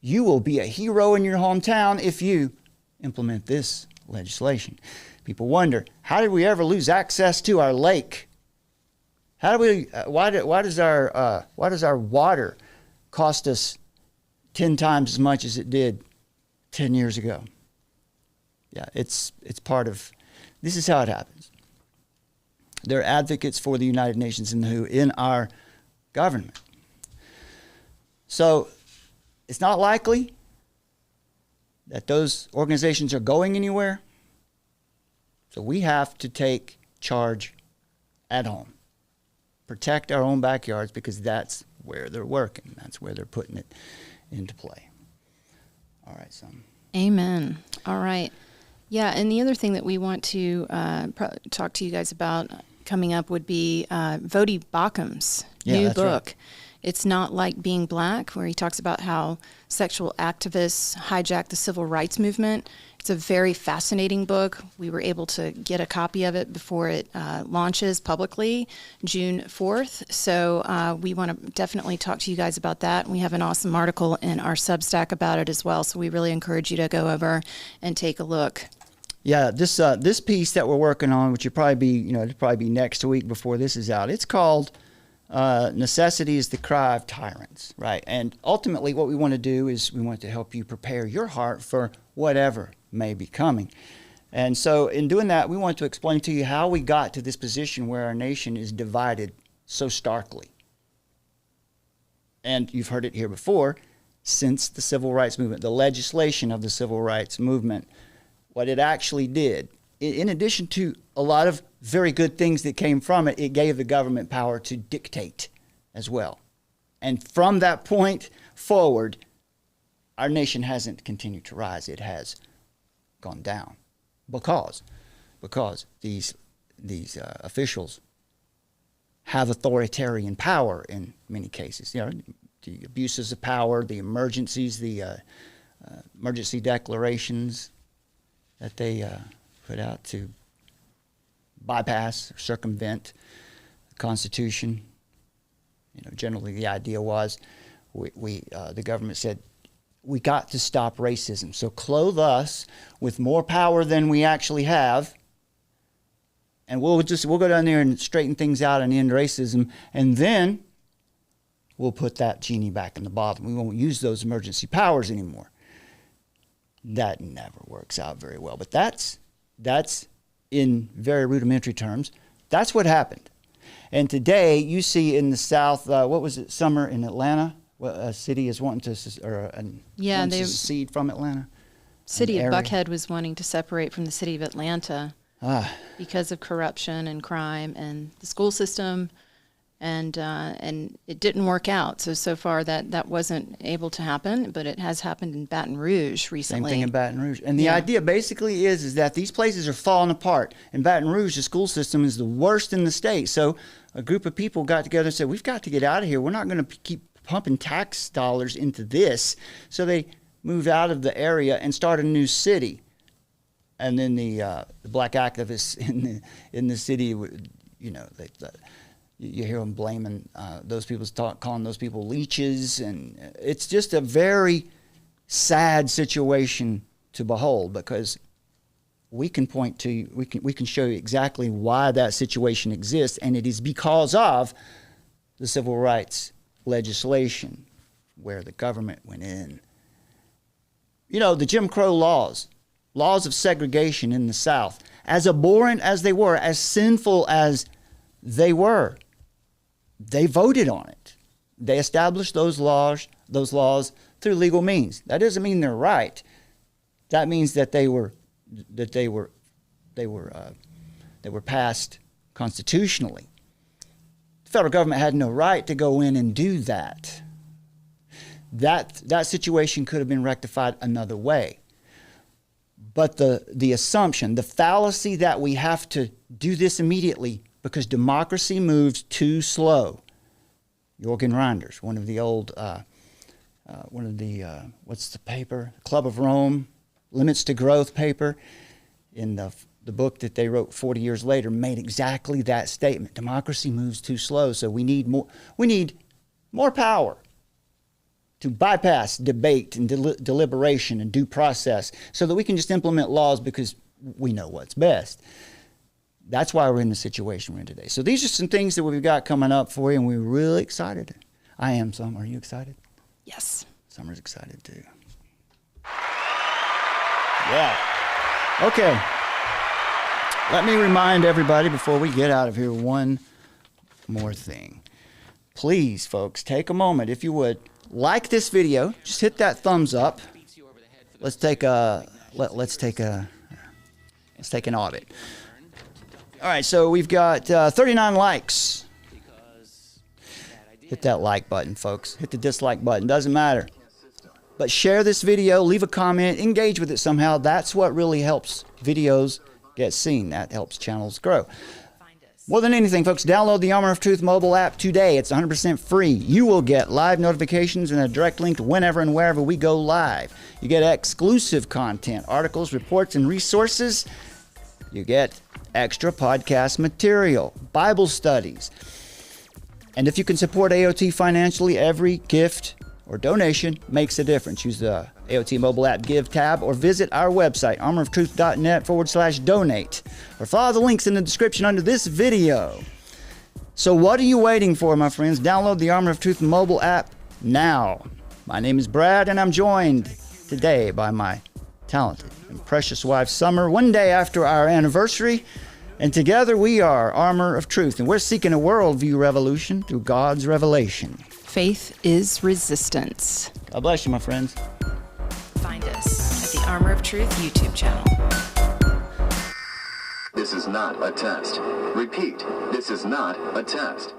you will be a hero in your hometown if you implement this legislation. People wonder, how did we ever lose access to our lake? Why does our water cost us 10 times as much as it did 10 years ago? Yeah, it's part of, this is how it happens. They're advocates for the United Nations and the WHO in our government. So it's not likely that those organizations are going anywhere. So we have to take charge at home. Protect our own backyards, because that's where they're working. That's where they're putting it into play. All right, son. Amen. All right. Yeah, and the other thing that we want to talk to you guys about coming up would be Vodi Bakkum's new book. Right. It's Not Like Being Black, where he talks about how sexual activists hijacked the civil rights movement. It's a very fascinating book. We were able to get a copy of it before it launches publicly June 4th. So we want to definitely talk to you guys about that. We have an awesome article in our Substack about it as well. So we really encourage you to go over and take a look. Yeah, this piece that we're working on, which will probably be next week before this is out. It's called Necessity is the Cry of Tyrants, right? And ultimately what we want to do is we want to help you prepare your heart for whatever may be coming. And so in doing that, we want to explain to you how we got to this position where our nation is divided so starkly. And you've heard it here before, since the civil rights movement, the legislation of the civil rights movement, what it actually did, in addition to a lot of very good things that came from it, it gave the government power to dictate as well. And from that point forward, our nation hasn't continued to rise. It has gone down because these officials have authoritarian power in many cases. The abuses of power, the emergencies, the emergency declarations that they put out to bypass or circumvent the Constitution. Generally the idea was the government said, we got to stop racism. So clothe us with more power than we actually have, and we'll go down there and straighten things out and end racism, and then we'll put that genie back in the bottle. We won't use those emergency powers anymore. That never works out very well. But that's in very rudimentary terms. That's what happened. And today you see in the South, what was it, summer in Atlanta? A city is wanting to secede from Atlanta. City of Buckhead was wanting to separate from the city of Atlanta because of corruption and crime and the school system, and it didn't work out. So far that wasn't able to happen, but it has happened in Baton Rouge recently. Same thing in Baton Rouge. And the idea basically is that these places are falling apart. In Baton Rouge, the school system is the worst in the state. So a group of people got together and said, we've got to get out of here. We're not going to keep pumping tax dollars into this. So they moved out of the area and started a new city. And then the black activists in the city, You hear them blaming those people, calling those people leeches, and it's just a very sad situation to behold, because we can point to, we can show you exactly why that situation exists, and it is because of the civil rights legislation where the government went in. You know, the Jim Crow laws of segregation in the South, as abhorrent as they were, as sinful as they were, they voted on it. They established those laws through legal means. That doesn't mean they're right. That means that they were passed constitutionally. The federal government had no right to go in and do that. That situation could have been rectified another way. But the assumption, the fallacy that we have to do this immediately because democracy moves too slow. Jorgen Reinders, one of the old, what's the paper? Club of Rome, Limits to Growth paper, in the book that they wrote 40 years later, made exactly that statement. Democracy moves too slow, so we need more power to bypass debate and deliberation and due process so that we can just implement laws because we know what's best. That's why we're in the situation we're in today. So these are some things that we've got coming up for you, and we're really excited. I am some. Are you excited? Yes. Summer's excited too. Yeah. Okay. Let me remind everybody before we get out of here one more thing. Please, folks, take a moment, if you would, like this video. Just hit that thumbs up. Let's take an audit. All right, so we've got 39 likes. Hit that like button, folks. Hit the dislike button. Doesn't matter. But share this video, leave a comment, engage with it somehow. That's what really helps videos get seen. That helps channels grow. More than anything, folks, download the Armor of Truth mobile app today. It's 100% free. You will get live notifications and a direct link to whenever and wherever we go live. You get exclusive content, articles, reports, and resources. You get extra podcast material, Bible studies. And if you can support AOT financially, every gift or donation makes a difference. Use the AOT mobile app Give tab or visit our website, armoroftruth.net/donate, or follow the links in the description under this video. So what are you waiting for, my friends? Download the Armor of Truth mobile app now. My name is Brad, and I'm joined today by my talented and precious wife, Summer, one day after our anniversary. And together we are Armor of Truth, and we're seeking a worldview revolution through God's revelation. Faith is resistance. God bless you, my friends. Find us at the Armor of Truth YouTube channel. This is not a test. Repeat, this is not a test.